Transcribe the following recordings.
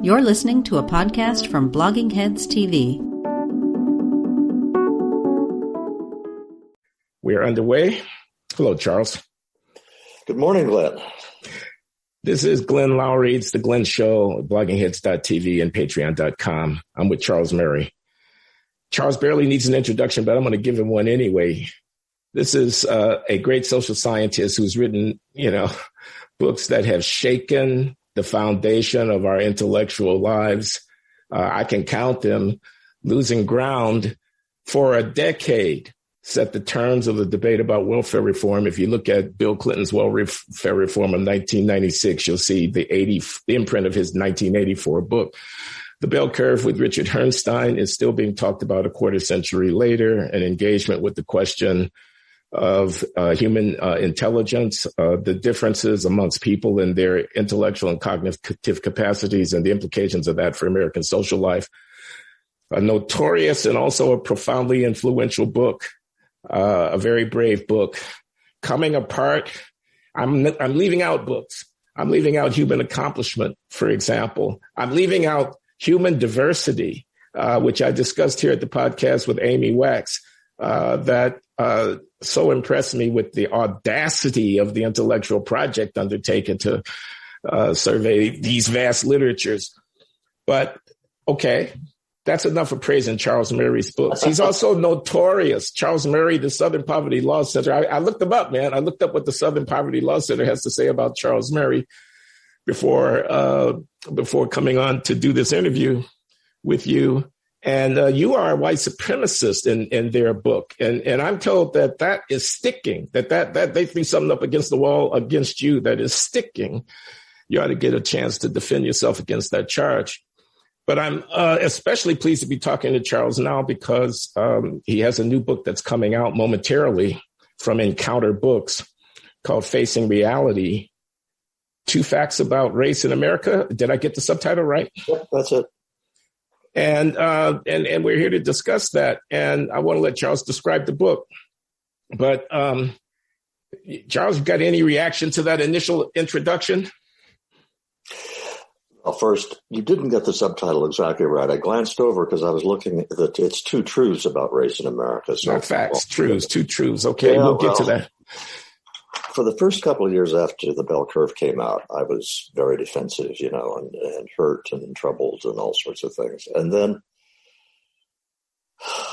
You're listening to a podcast from Blogging Heads TV. We are underway. Hello, Charles. Good morning, Glenn. This is Glenn Lowry. It's the Glenn Show, bloggingheads.tv and patreon.com. I'm with Charles Murray. Charles barely needs an introduction, but I'm going to give him one anyway. This is a great social scientist who's written, books that have shaken the foundation of our intellectual lives. I can count them. Losing Ground for a decade set the terms of the debate about welfare reform. If you look at Bill Clinton's welfare reform of 1996, you'll see the imprint of his 1984 book. The Bell Curve with Richard Herrnstein is still being talked about a quarter century later, an engagement with the question of human intelligence, the differences amongst people and their intellectual and cognitive capacities and the implications of that for American social life. A notorious and also a profoundly influential book, a very brave book. Coming Apart, I'm leaving out books. I'm leaving out human accomplishment, for example. I'm leaving out human diversity, which I discussed here at the podcast with Amy Wax, that so impressed me with the audacity of the intellectual project undertaken to survey these vast literatures. But okay, that's enough of praising Charles Murray's books. He's also notorious. Charles Murray, the Southern Poverty Law Center. I looked him up, man. I looked up what the Southern Poverty Law Center has to say about Charles Murray before coming on to do this interview with you. And you are a white supremacist in their book. And I'm told that is sticking, that they threw something up against the wall against you that is sticking. You ought to get a chance to defend yourself against that charge. But I'm especially pleased to be talking to Charles now because he has a new book that's coming out momentarily from Encounter Books called Facing Reality: 2 Facts About Race in America. Did I get the subtitle right? Yep, that's it. And we're here to discuss that. And I want to let Charles describe the book. But Charles, you got any reaction to that initial introduction? Well, first, you didn't get the subtitle exactly right. I glanced over because I was looking at that. It's 2 truths about race in America. So not facts, truths, 2 truths. Okay, yeah, we'll get to that. For the first couple of years after the Bell Curve came out, I was very defensive, and hurt and troubled and all sorts of things. And then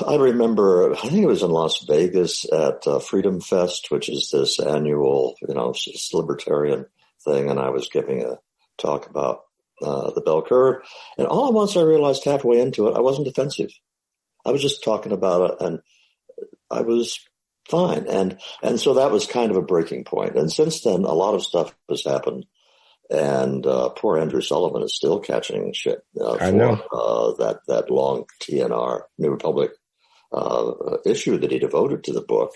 I remember, I think it was in Las Vegas at Freedom Fest, which is this annual, libertarian thing. And I was giving a talk about the Bell Curve. And all at once I realized halfway into it, I wasn't defensive. I was just talking about it and I was fine. And so that was kind of a breaking point. And since then, a lot of stuff has happened. And poor Andrew Sullivan is still catching shit I know. That long TNR, New Republic issue that he devoted to the book.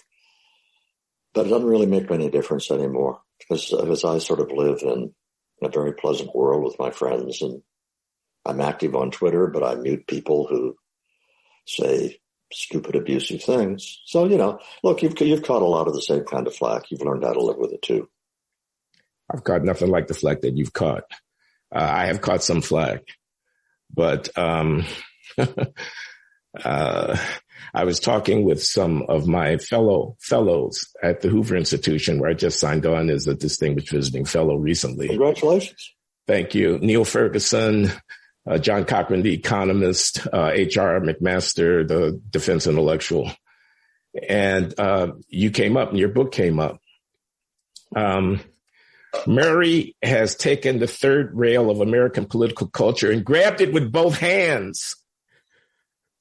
But it doesn't really make any difference anymore because I sort of live in a very pleasant world with my friends. And I'm active on Twitter, but I mute people who say stupid, abusive things. So, look, you've caught a lot of the same kind of flack. You've learned how to live with it too. I've caught nothing like the flack that you've caught. I have caught some flack, but I was talking with some of my fellows at the Hoover Institution, where I just signed on as a distinguished visiting fellow recently. Congratulations. Thank you. Neil Ferguson, John Cochran, the economist, H.R. McMaster, the defense intellectual. And you came up and your book came up. Murray has taken the third rail of American political culture and grabbed it with both hands,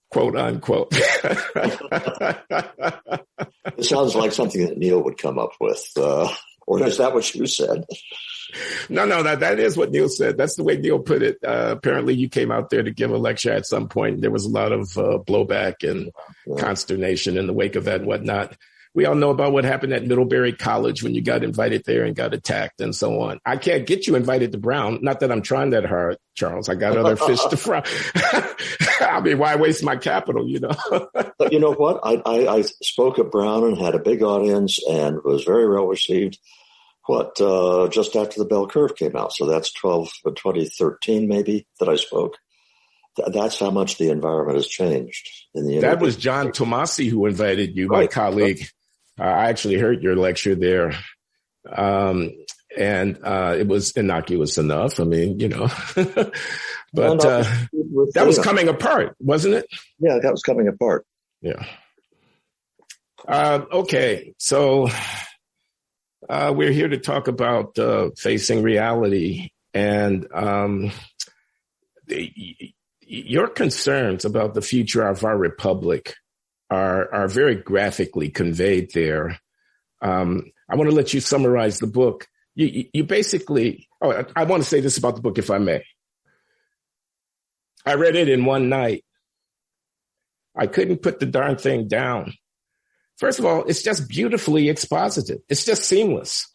quote unquote. It sounds like something that Neil would come up with. Or is that what you said? No, that is what Neil said. That's the way Neil put it. Apparently you came out there to give a lecture at some point. There was a lot of blowback and consternation in the wake of that and whatnot. We all know about what happened at Middlebury College when you got invited there and got attacked and so on. I can't get you invited to Brown. Not that I'm trying that hard, Charles. I got other fish to fry. I mean, why waste my capital, But you know what? I spoke at Brown and had a big audience and was very well received. just after the bell curve came out. So that's 2013 maybe that I spoke. That's how much the environment has changed. That was John Tomasi who invited you, my colleague. I actually heard your lecture there. And it was innocuous enough. I mean, but that was coming apart, wasn't it? Yeah, that was coming apart. Yeah. Okay. So we're here to talk about facing reality, and your concerns about the future of our republic are very graphically conveyed there. I want to let you summarize the book. You basically, I want to say this about the book, if I may. I read it in one night. I couldn't put the darn thing down. First of all, it's just beautifully exposited. It's just seamless.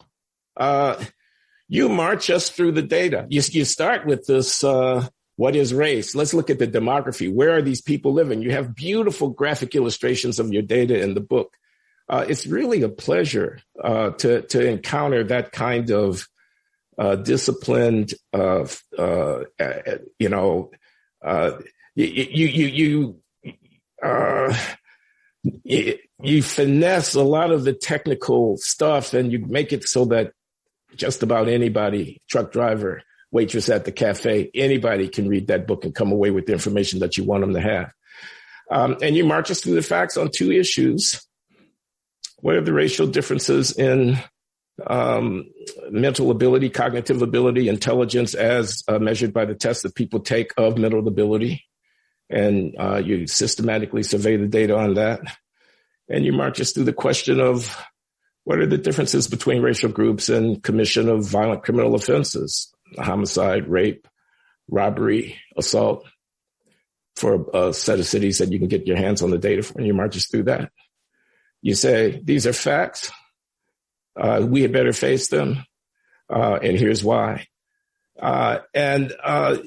You march us through the data. You start with this, what is race? Let's look at the demography. Where are these people living? You have beautiful graphic illustrations of your data in the book. It's really a pleasure to encounter that kind of disciplined, you finesse a lot of the technical stuff, and you make it so that just about anybody, truck driver, waitress at the cafe, anybody can read that book and come away with the information that you want them to have. And you march us through the facts on two issues. What are the racial differences in mental ability, cognitive ability, intelligence as measured by the tests that people take of mental ability? And you systematically survey the data on that. And you march us through the question of what are the differences between racial groups and commission of violent criminal offenses, homicide, rape, robbery, assault, for a set of cities that you can get your hands on the data for, and you march us through that. You say, these are facts. We had better face them. And here's why. And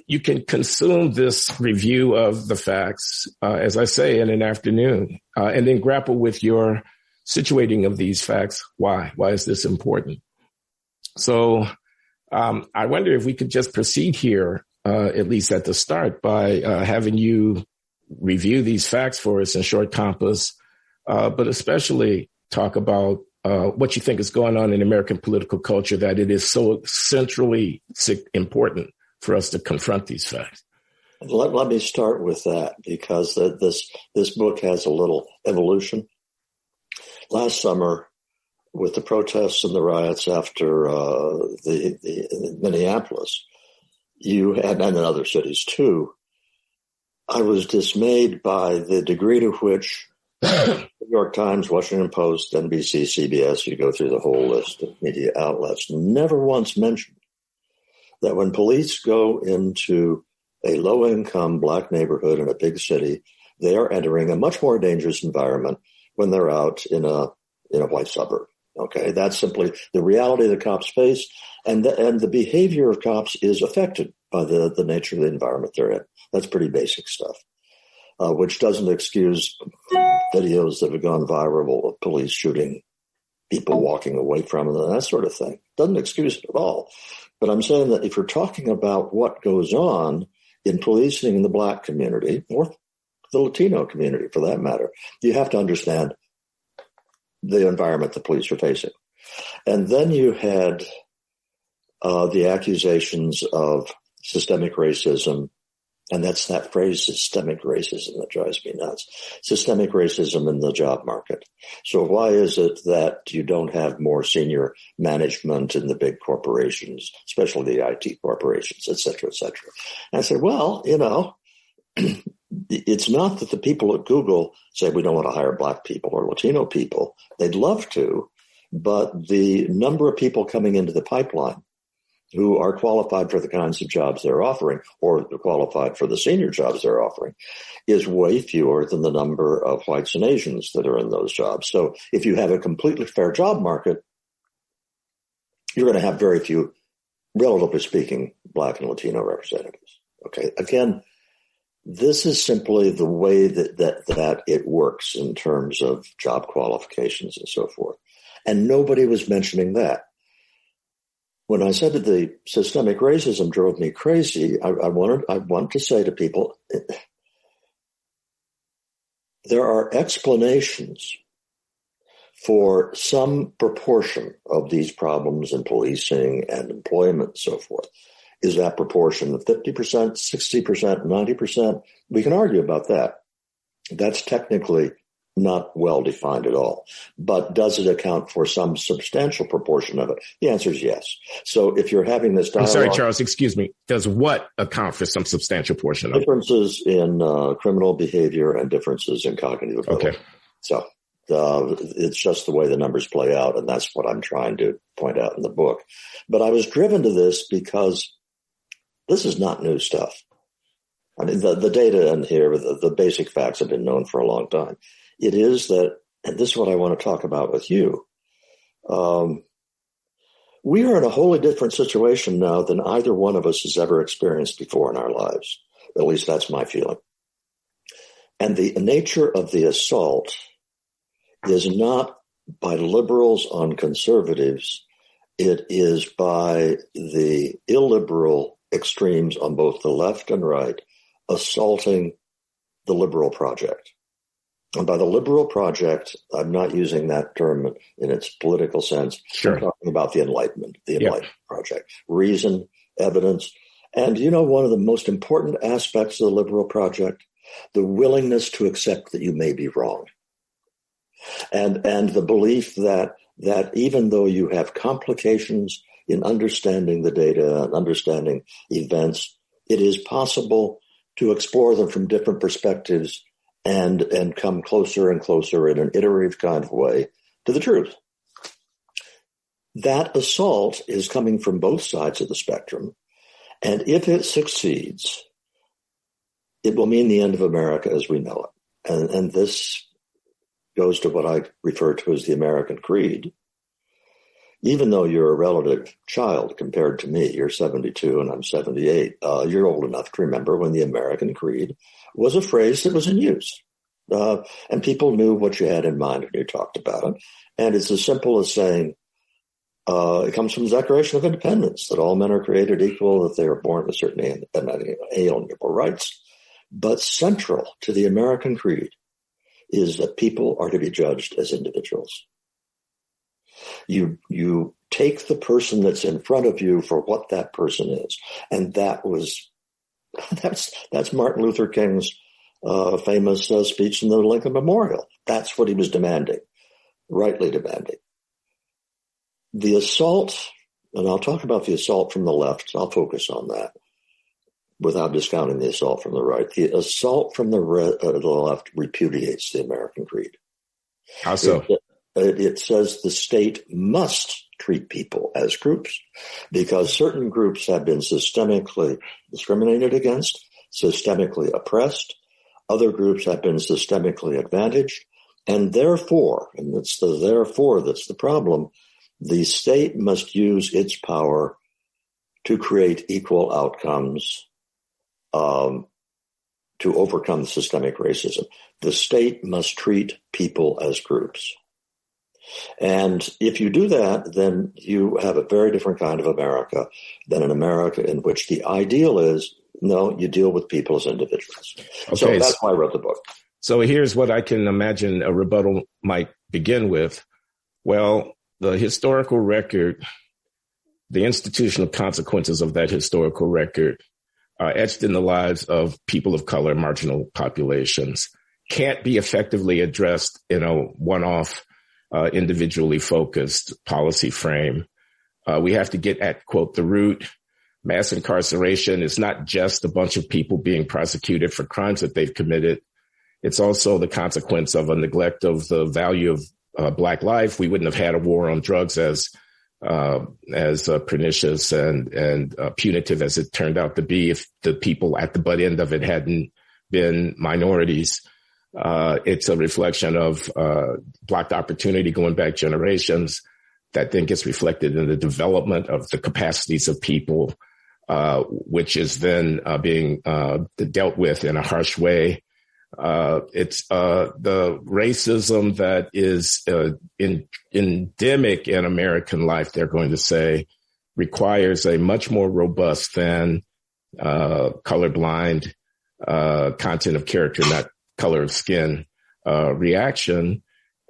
you can consume this review of the facts, as I say, in an afternoon, and then grapple with your situating of these facts. Why? Why is this important? So I wonder if we could just proceed here, at least at the start, by having you review these facts for us in short compass, but especially talk about what you think is going on in American political culture, that it is so centrally important for us to confront these facts. Let me start with that, because this book has a little evolution. Last summer, with the protests and the riots after the Minneapolis, you had, and in other cities too, I was dismayed by the degree to which New York Times, Washington Post, NBC, CBS, you go through the whole list of media outlets, never once mentioned that when police go into a low-income black neighborhood in a big city, they are entering a much more dangerous environment when they're out in a white suburb. Okay, that's simply the reality the cops face, and the behavior of cops is affected by the nature of the environment they're in. That's pretty basic stuff, which doesn't excuse videos that have gone viral of police shooting people walking away from them, that sort of thing. Doesn't excuse it at all. But I'm saying that if you're talking about what goes on in policing in the black community, or the Latino community for that matter, you have to understand the environment the police are facing. And then you had the accusations of systemic racism, and that's that phrase, systemic racism, that drives me nuts. Systemic racism in the job market. So why is it that you don't have more senior management in the big corporations, especially the IT corporations, et cetera, et cetera? And I said, well, it's not that the people at Google say we don't want to hire black people or Latino people. They'd love to, but the number of people coming into the pipeline who are qualified for the kinds of jobs they're offering, or qualified for the senior jobs they're offering, is way fewer than the number of whites and Asians that are in those jobs. So if you have a completely fair job market, you're going to have very few, relatively speaking, black and Latino representatives. Okay. Again, this is simply the way that it works in terms of job qualifications and so forth. And nobody was mentioning that. when I said that the systemic racism drove me crazy, I want to say to people, there are explanations for some proportion of these problems in policing and employment and so forth. Is that proportion 50%, 60%, 90%? We can argue about that. That's technically not well defined at all. But does it account for some substantial proportion of it? The answer is yes. So if you're having this dialogue... I'm sorry, Charles, excuse me. Does what account for some substantial portion of it? Differences in criminal behavior and differences in cognitive ability. Okay. So it's just the way the numbers play out, and that's what I'm trying to point out in the book. But I was driven to this because this is not new stuff. I mean, the data in here, the basic facts have been known for a long time. It is that, and this is what I want to talk about with you, we are in a wholly different situation now than either one of us has ever experienced before in our lives. At least that's my feeling. And the nature of the assault is not by liberals on conservatives. It is by the illiberal extremes on both the left and right assaulting the liberal project. And by the liberal project, I'm not using that term in its political sense. Sure. I'm talking about the Enlightenment project. Reason, evidence. And one of the most important aspects of the liberal project, the willingness to accept that you may be wrong. And the belief that even though you have complications in understanding the data and understanding events, it is possible to explore them from different perspectives and come closer and closer in an iterative kind of way to the truth. That assault is coming from both sides of the spectrum. And if it succeeds, it will mean the end of America as we know it. And this goes to what I refer to as the American creed. Even though you're a relative child compared to me, you're 72 and I'm 78, you're old enough to remember when the American creed was a phrase that was in use. And people knew what you had in mind when you talked about it. And it's as simple as saying, it comes from the Declaration of Independence, that all men are created equal, that they are born with certain inalienable rights. But central to the American creed is that people are to be judged as individuals. You take the person that's in front of you for what that person is. And that's Martin Luther King's famous speech in the Lincoln Memorial. That's what he was demanding, rightly demanding. The assault, and I'll talk about the assault from the left, I'll focus on that without discounting the assault from the right. The assault from the left repudiates the American creed. How so? It says the state must treat people as groups because certain groups have been systemically discriminated against, systemically oppressed. Other groups have been systemically advantaged. And therefore, and it's the therefore that's the problem, the state must use its power to create equal outcomes to overcome the systemic racism. The state must treat people as groups. And if you do that, then you have a very different kind of America than an America in which the ideal is, no, you deal with people as individuals. Okay, so that's why I wrote the book. So here's what I can imagine a rebuttal might begin with. Well, the historical record, the institutional consequences of that historical record are etched in the lives of people of color, marginal populations, can't be effectively addressed in a one-off individually focused policy frame. We have to get at, quote, the root. Mass incarceration is not just a bunch of people being prosecuted for crimes that they've committed. It's also the consequence of a neglect of the value of Black life. We wouldn't have had a war on drugs as pernicious and punitive as it turned out to be if the people at the butt end of it hadn't been minorities. It's a reflection of blocked opportunity going back generations that then gets reflected in the development of the capacities of people, which is then being dealt with in a harsh way. It's the racism that is endemic in American life, they're going to say, requires a much more robust than colorblind content of character, not color of skin reaction.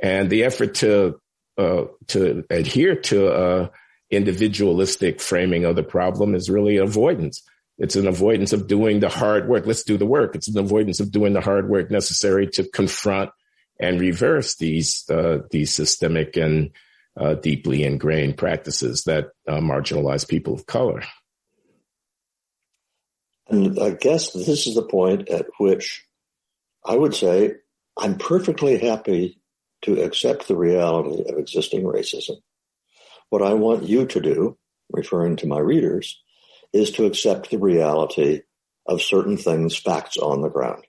And the effort to adhere to individualistic framing of the problem is really avoidance. It's an avoidance of doing the hard work. Let's do the work. It's an avoidance of doing the hard work necessary to confront and reverse these systemic and deeply ingrained practices that marginalize people of color. And I guess this is the point at which I would say I'm perfectly happy to accept the reality of existing racism. What I want you to do, referring to my readers, is to accept the reality of certain things, facts on the ground.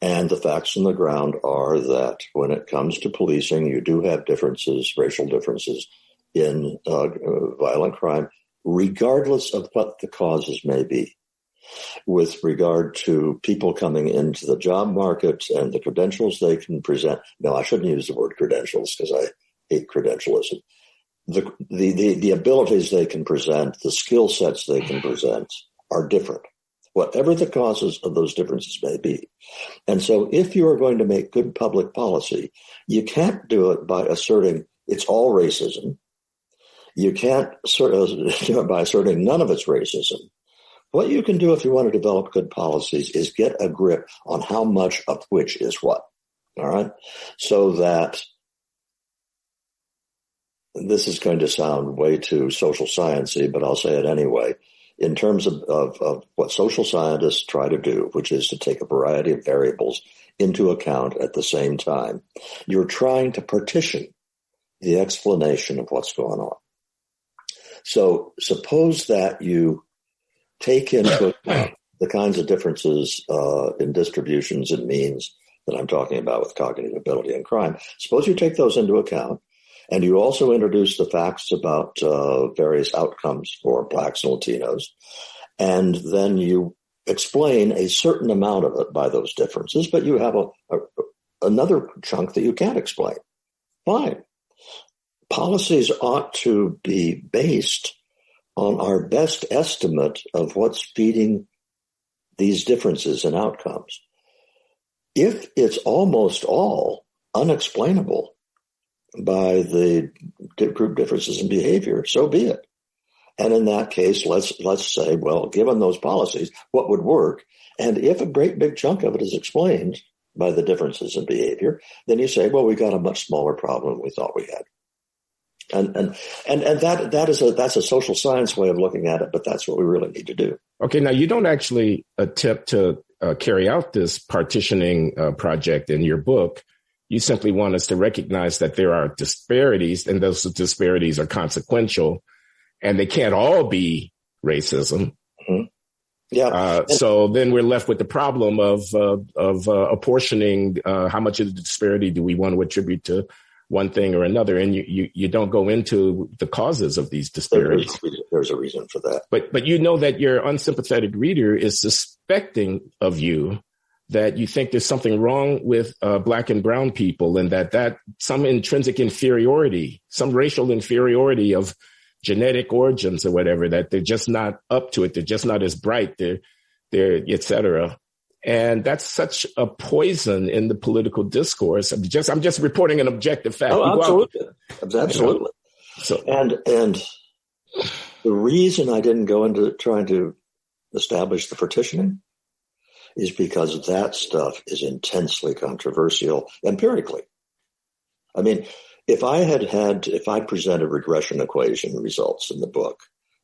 And the facts on the ground are that when it comes to policing, you do have differences, racial differences in violent crime, regardless of what the causes may be. With regard to people coming into the job market and the credentials they can present. No, I shouldn't use the word credentials because I hate credentialism. The abilities they can present, the skill sets they can present are different, whatever the causes of those differences may be. And so if you are going to make good public policy, you can't do it by asserting it's all racism. You can't do it by asserting none of it's racism. What you can do if you want to develop good policies is get a grip on how much of which is what. All right. So that this is going to sound way too social sciencey, but I'll say it anyway. In terms of what social scientists try to do, which is to take a variety of variables into account at the same time, you're trying to partition the explanation of what's going on. So suppose that you take into account the kinds of differences in distributions and means that I'm talking about with cognitive ability and crime. Suppose you take those into account, and you also introduce the facts about various outcomes for Blacks and Latinos, and then you explain a certain amount of it by those differences, but you have another chunk that you can't explain. Fine. Policies ought to be based on our best estimate of what's feeding these differences in outcomes. If it's almost all unexplainable by the group differences in behavior, so be it. And in that case, let's say, well, given those policies, what would work? And if a great big chunk of it is explained by the differences in behavior, then you say, well, we got a much smaller problem than we thought we had. And that's a social science way of looking at it, but that's what we really need to do. Okay, now you don't actually attempt to carry out this partitioning project in your book. You simply want us to recognize that there are disparities, and those disparities are consequential, and they can't all be racism. Mm-hmm. Yeah. So then we're left with the problem of apportioning how much of the disparity do we want to attribute to one thing or another, and you don't go into the causes of these disparities. There's a reason for that. But you know that your unsympathetic reader is suspecting of you that you think there's something wrong with Black and brown people, and that some intrinsic inferiority, some racial inferiority of genetic origins or whatever, that they're just not up to it. They're just not as bright. They're et cetera. And that's such a poison in the political discourse. I'm just reporting an objective fact. Oh, absolutely. Absolutely. So, and the reason I didn't go into trying to establish the partitioning is because that stuff is intensely controversial empirically. I mean, if I presented regression equation results in the book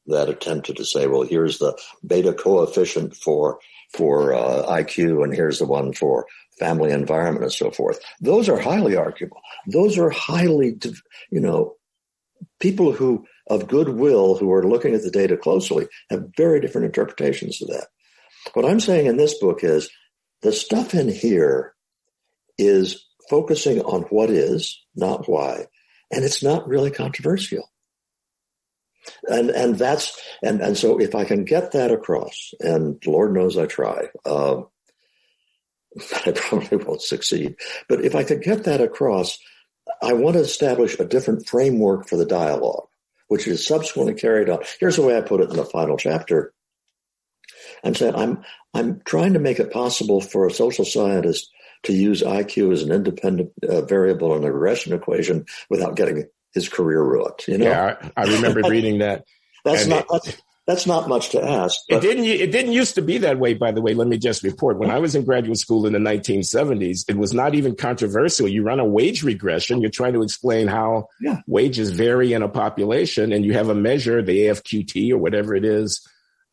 that attempted to say, well, here's the beta coefficient for IQ, and here's the one for family environment and so forth. Those are highly arguable. Those are highly, people who of goodwill who are looking at the data closely have very different interpretations of that. What I'm saying in this book is the stuff in here is focusing on what is, not why, and it's not really controversial. And so if I can get that across, and Lord knows I try, I probably won't succeed. But if I could get that across, I want to establish a different framework for the dialogue. which is subsequently carried on. Here's the way I put it in the final chapter. I'm saying I'm trying to make it possible for a social scientist to use IQ as an independent variable in a regression equation without getting his career ruined. Yeah, I remember reading that. That's not much to ask. But it didn't used to be that way, by the way. Let me just report. When I was in graduate school in the 1970s, it was not even controversial. You run a wage regression. You're trying to explain how wages vary in a population, and you have a measure, the AFQT or whatever it is,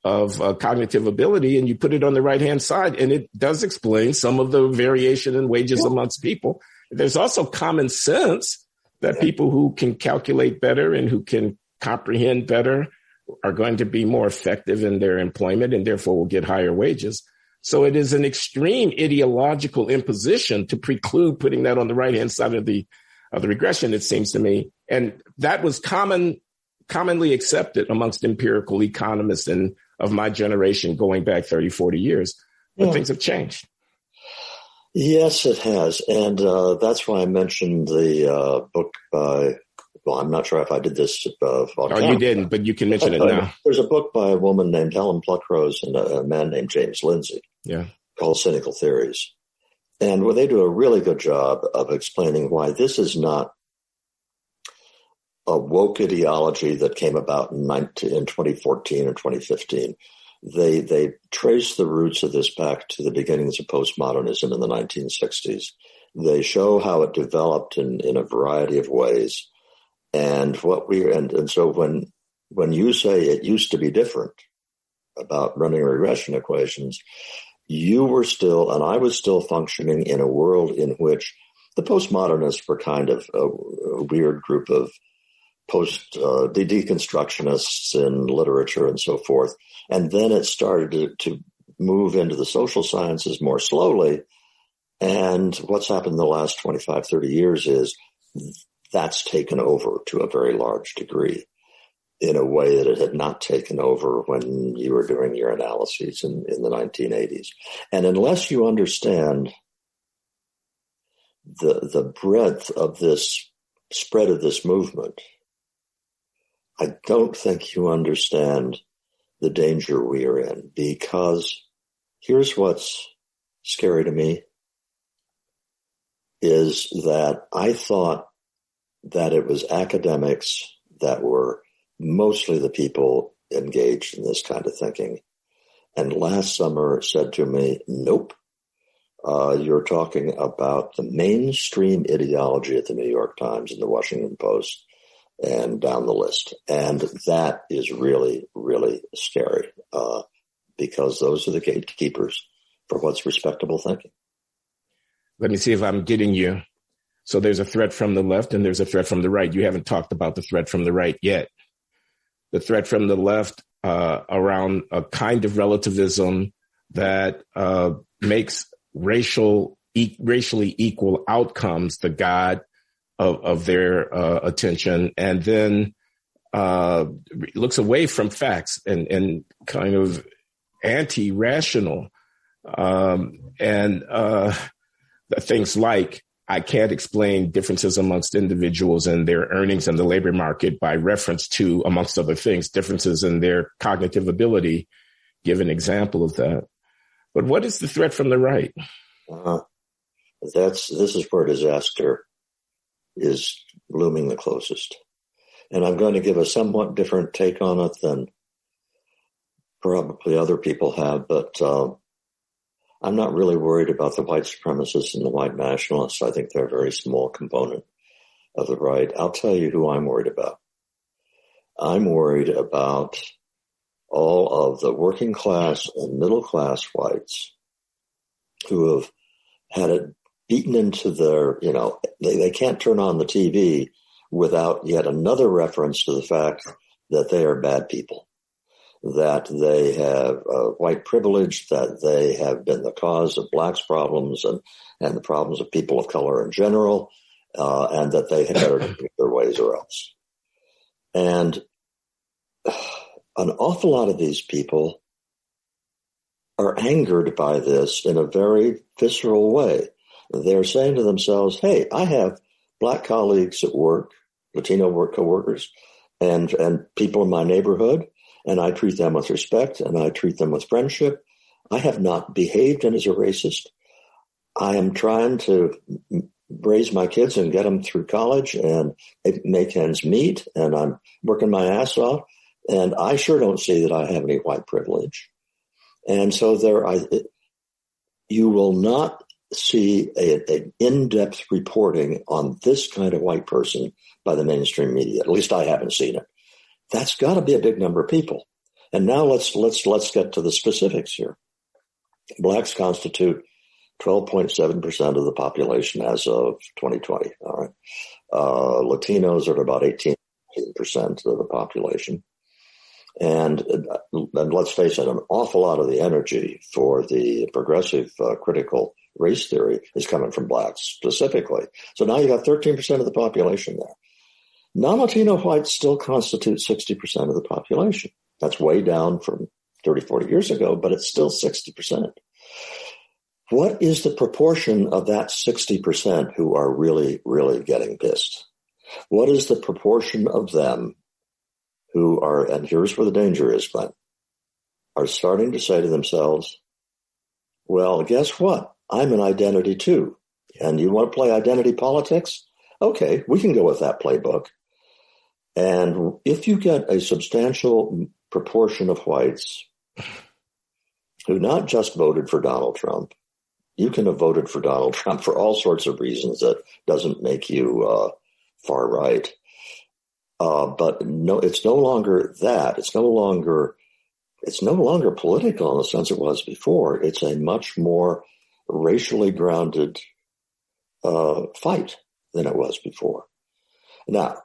of cognitive ability, and you put it on the right-hand side, and it does explain some of the variation in wages amongst people. There's also common sense that people who can calculate better and who can comprehend better are going to be more effective in their employment and therefore will get higher wages. So it is an extreme ideological imposition to preclude putting that on the right-hand side of the regression, it seems to me. And that was commonly accepted amongst empirical economists and of my generation going back 30, 40 years. But things have changed. Yes, it has. And that's why I mentioned the book by, well, I'm not sure if I did this. You didn't, but you can mention it now. There's a book by a woman named Helen Pluckrose and a man named James Lindsay called Cynical Theories. And where they do a really good job of explaining why this is not a woke ideology that came about in 2014 or 2015. They trace the roots of this back to the beginnings of postmodernism in the 1960s. They show how it developed in a variety of ways. And so when you say it used to be different about running regression equations, you were still, and I was still functioning in a world in which the postmodernists were kind of a weird group of deconstructionists in literature and so forth. And then it started to move into the social sciences more slowly. And what's happened in the last 25, 30 years is that's taken over to a very large degree in a way that it had not taken over when you were doing your analyses in the 1980s. And unless you understand the breadth of this spread of this movement, I don't think you understand the danger we are in, because here's what's scary to me is that I thought that it was academics that were mostly the people engaged in this kind of thinking. And last summer said to me, nope, you're talking about the mainstream ideology at the New York Times and the Washington Post and down the list. And that is really, really scary because those are the gatekeepers for what's respectable thinking. Let me see if I'm getting you. So there's a threat from the left and there's a threat from the right. You haven't talked about the threat from the right yet. The threat from the left around a kind of relativism that makes racially equal outcomes the guide of their attention, and then looks away from facts and kind of anti-rational and things like, I can't explain differences amongst individuals and their earnings in the labor market by reference to, amongst other things, differences in their cognitive ability. Give an example of that. But what is the threat from the right? This is where disaster is looming the closest. And I'm going to give a somewhat different take on it than probably other people have, but I'm not really worried about the white supremacists and the white nationalists. I think they're a very small component of the right. I'll tell you who I'm worried about. I'm worried about all of the working class and middle class whites who have had it beaten into their, they can't turn on the TV without yet another reference to the fact that they are bad people, that they have white privilege, that they have been the cause of blacks' problems and the problems of people of color in general, and that they had better do their ways or else. And an awful lot of these people are angered by this in a very visceral way. They're saying to themselves, hey, I have black colleagues at work, Latino work coworkers, and people in my neighborhood, and I treat them with respect, and I treat them with friendship. I have not behaved as a racist. I am trying to raise my kids and get them through college and make ends meet, and I'm working my ass off, and I sure don't see that I have any white privilege. And so you will not see an in-depth reporting on this kind of white person by the mainstream media. At least I haven't seen it. That's got to be a big number of people. And now let's get to the specifics here. Blacks constitute 12.7% of the population as of 2020. All right. Latinos are at about 18% of the population. And let's face it, an awful lot of the energy for the progressive critical race theory is coming from blacks specifically. So now you got 13% of the population there. Non-Latino whites still constitute 60% of the population. That's way down from 30, 40 years ago, but it's still 60%. What is the proportion of that 60% who are really, really getting pissed? What is the proportion of them who are, and here's where the danger is, Glenn, are starting to say to themselves, well, guess what? I'm an identity too. And you want to play identity politics? Okay, we can go with that playbook. And if you get a substantial proportion of whites who not just voted for Donald Trump, you can have voted for Donald Trump for all sorts of reasons that doesn't make you far right. But no, it's no longer that. It's no longer political in the sense it was before. It's a much more racially grounded fight than it was before. Now,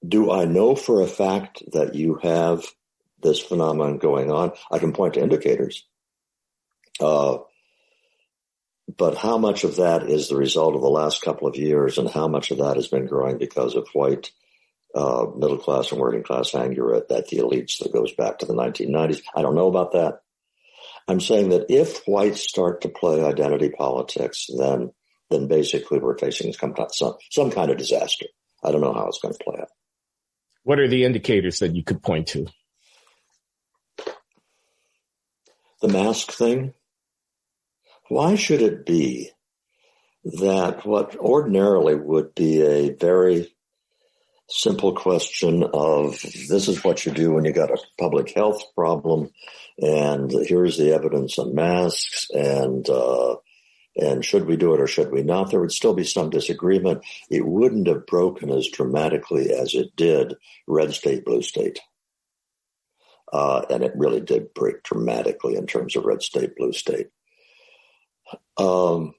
do I know for a fact that you have this phenomenon going on? I can point to indicators. But how much of that is the result of the last couple of years, and how much of that has been growing because of white middle class and working class anger at the elites that goes back to the 1990s? I don't know about that. I'm saying that if whites start to play identity politics, then basically we're facing some kind of disaster. I don't know how it's going to play out. What are the indicators that you could point to? The mask thing. Why should it be that what ordinarily would be a very simple question of this is what you do when you got a public health problem, and here's the evidence on masks, and should we do it or should we not? There would still be some disagreement. It wouldn't have broken as dramatically as it did red state, blue state. And it really did break dramatically in terms of red state, blue state. The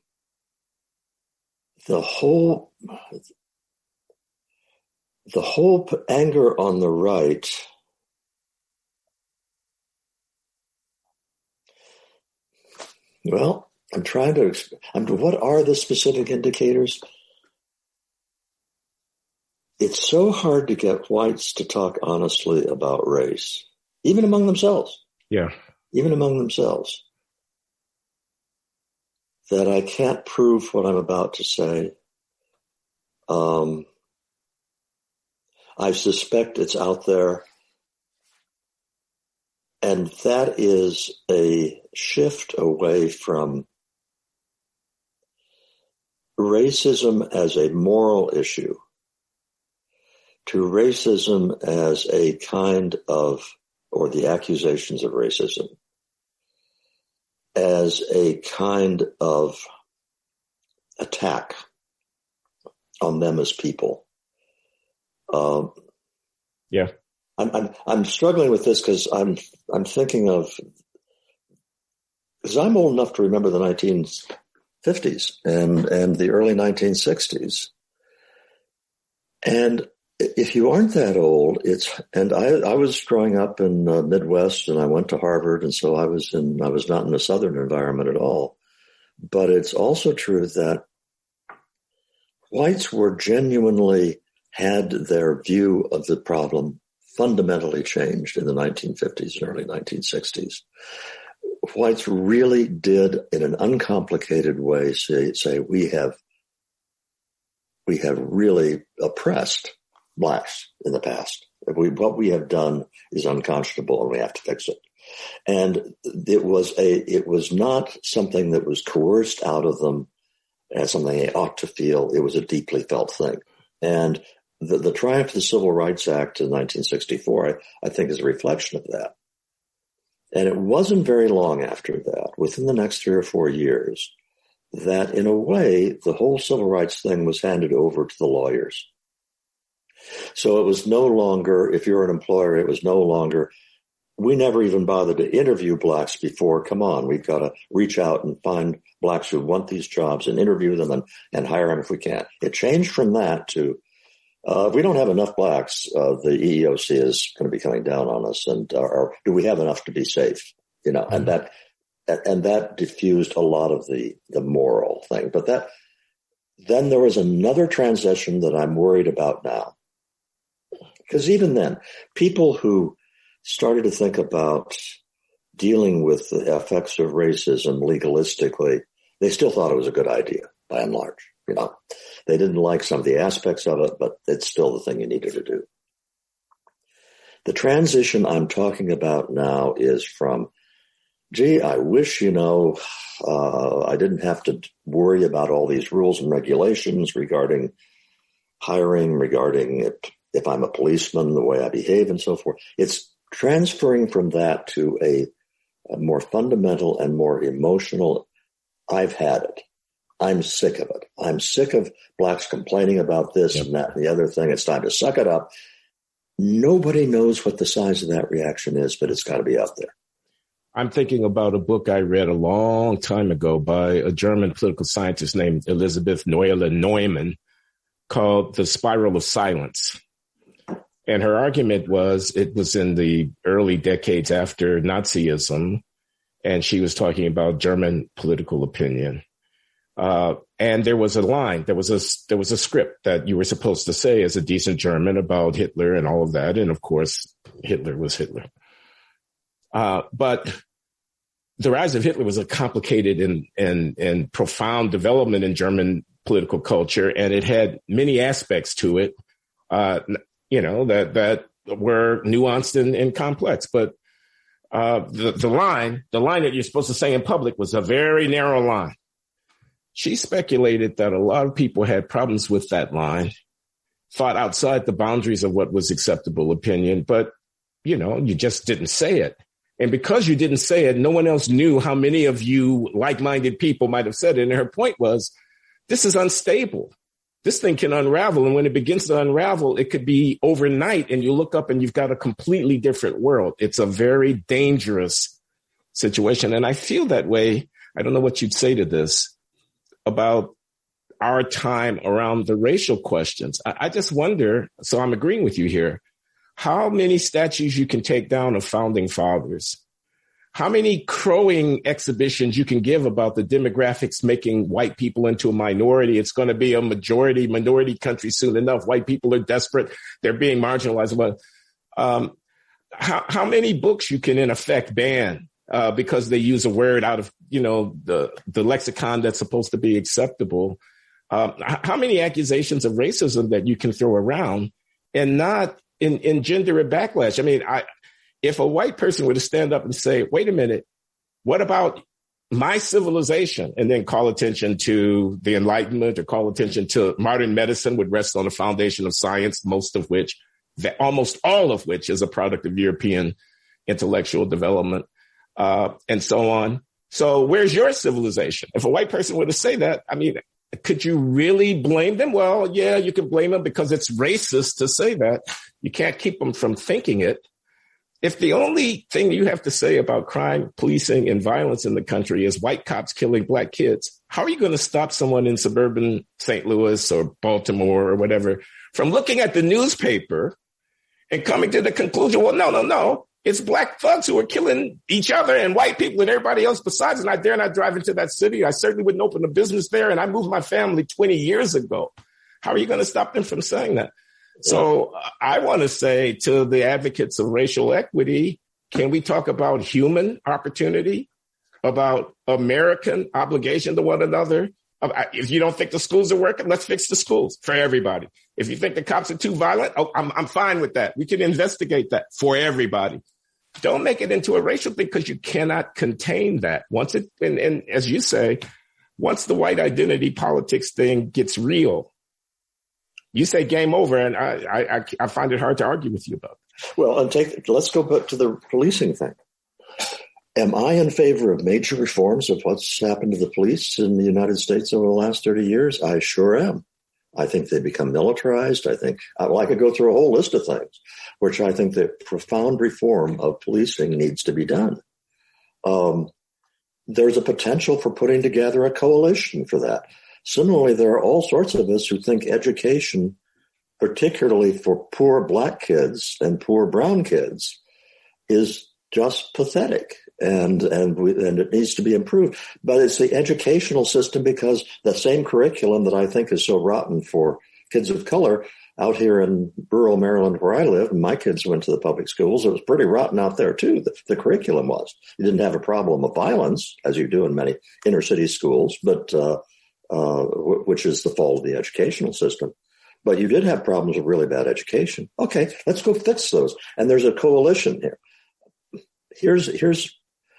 whole anger on the right well, I'm trying to what are the specific indicators? It's so hard to get whites to talk honestly about race, even among themselves. Yeah. Even among themselves. That I can't prove what I'm about to say. I suspect it's out there. And that is a shift away from racism as a moral issue to racism as a kind of, or the accusations of racism, as a kind of attack on them as people. Yeah. I'm struggling with this because I'm thinking of, because I'm old enough to remember the 1950s and the early 1960s. And if you aren't that old, I was growing up in the Midwest, and I went to Harvard, and so I was not in a Southern environment at all. But it's also true that whites were genuinely had their view of the problem fundamentally changed in the 1950s and early 1960s. Whites really did, in an uncomplicated way, say we have really oppressed blacks in the past. What we have done is unconscionable, and we have to fix it. And it was not something that was coerced out of them as something they ought to feel. It was a deeply felt thing. And the triumph of the Civil Rights Act in 1964, I think, is a reflection of that. And it wasn't very long after that, within the next 3 or 4 years, that in a way, the whole civil rights thing was handed over to the lawyers. So it was no longer, if you're an employer, it was no longer, we never even bothered to interview blacks before. Come on, we've got to reach out and find blacks who want these jobs and interview them and hire them if we can. It changed from that to, if we don't have enough blacks, the EEOC is going to be coming down on us. And or do we have enough to be safe? You know, and that diffused a lot of the moral thing. But then there was another transition that I'm worried about now. Because even then, people who started to think about dealing with the effects of racism legalistically, they still thought it was a good idea, by and large. You know, they didn't like some of the aspects of it, but it's still the thing you needed to do. The transition I'm talking about now is from, gee, I wish, I didn't have to worry about all these rules and regulations regarding hiring, regarding if I'm a policeman, the way I behave and so forth. It's transferring from that to a more fundamental and more emotional, I've had it. I'm sick of it. I'm sick of blacks complaining about this and that and the other thing. It's time to suck it up. Nobody knows what the size of that reaction is, but it's got to be out there. I'm thinking about a book I read a long time ago by a German political scientist named Elisabeth Neumann called The Spiral of Silence. And her argument was, it was in the early decades after Nazism, and she was talking about German political opinion. And there was a line, there was a script that you were supposed to say as a decent German about Hitler and all of that. And of course, Hitler was Hitler. But the rise of Hitler was a complicated and profound development in German political culture. And it had many aspects to it, that were nuanced and complex. But the line that you're supposed to say in public was a very narrow line. She speculated that a lot of people had problems with that line, thought outside the boundaries of what was acceptable opinion, but, you just didn't say it. And because you didn't say it, no one else knew how many of you like-minded people might have said it. And her point was, this is unstable. This thing can unravel. And when it begins to unravel, it could be overnight. And you look up and you've got a completely different world. It's a very dangerous situation. And I feel that way. I don't know what you'd say to this about our time around the racial questions. I just wonder, so I'm agreeing with you here, how many statues you can take down of founding fathers, how many crowing exhibitions you can give about the demographics making white people into a minority. It's going to be a minority country soon enough. White people are desperate. They're being marginalized. But how many books you can in effect ban because they use a word out of, the lexicon that's supposed to be acceptable. How many accusations of racism that you can throw around and not engender a backlash? I mean, if a white person were to stand up and say, wait a minute, what about my civilization? And then call attention to the Enlightenment or call attention to modern medicine would rest on a foundation of science, almost all of which is a product of European intellectual development, and so on. So where's your civilization? If a white person were to say that, I mean, could you really blame them? Well, yeah, you can blame them because it's racist to say that. You can't keep them from thinking it. If the only thing you have to say about crime, policing, and violence in the country is white cops killing black kids, how are you going to stop someone in suburban St. Louis or Baltimore or whatever from looking at the newspaper and coming to the conclusion, well, no, it's black thugs who are killing each other and white people and everybody else besides, and I dare not drive into that city. I certainly wouldn't open a business there, and I moved my family 20 years ago. How are you going to stop them from saying that? So I want to say to the advocates of racial equity, can we talk about human opportunity, about American obligation to one another, If you don't think the schools are working, let's fix the schools for everybody. If you think the cops are too violent, I'm fine with that. We can investigate that for everybody. Don't make it into a racial thing, because you cannot contain that. Once it, and as you say, once the white identity politics thing gets real, you say game over, and I find it hard to argue with you about that. Well, and let's go back to the policing thing. Am I in favor of major reforms of what's happened to the police in the United States over the last 30 years? I sure am. I think they become militarized. I think, I could go through a whole list of things, which I think that profound reform of policing needs to be done. There's a potential for putting together a coalition for that. Similarly, there are all sorts of us who think education, particularly for poor black kids and poor brown kids, is just pathetic, and it needs to be improved. But it's the educational system, because the same curriculum that I think is so rotten for kids of color out here in rural Maryland where I live, and my kids went to the public schools, it was pretty rotten out there too. The curriculum was. You didn't have a problem of violence, as you do in many inner city schools, but which is the fault of the educational system. But you did have problems with really bad education. Okay, let's go fix those. And there's a coalition here.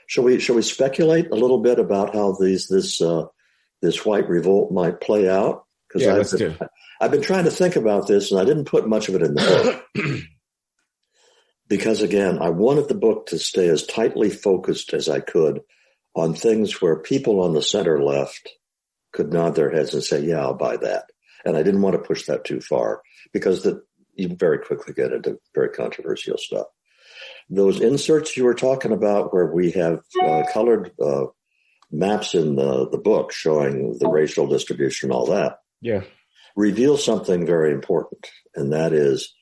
Shall we speculate a little bit about how this white revolt might play out? Because I've been trying to think about this, and I didn't put much of it in the book. Because again, I wanted the book to stay as tightly focused as I could on things where people on the center left could nod their heads and say, yeah, I'll buy that. And I didn't want to push that too far, because you very quickly get into very controversial stuff. Those inserts you were talking about, where we have colored maps in the book showing the racial distribution and all that, reveal something very important. And that is,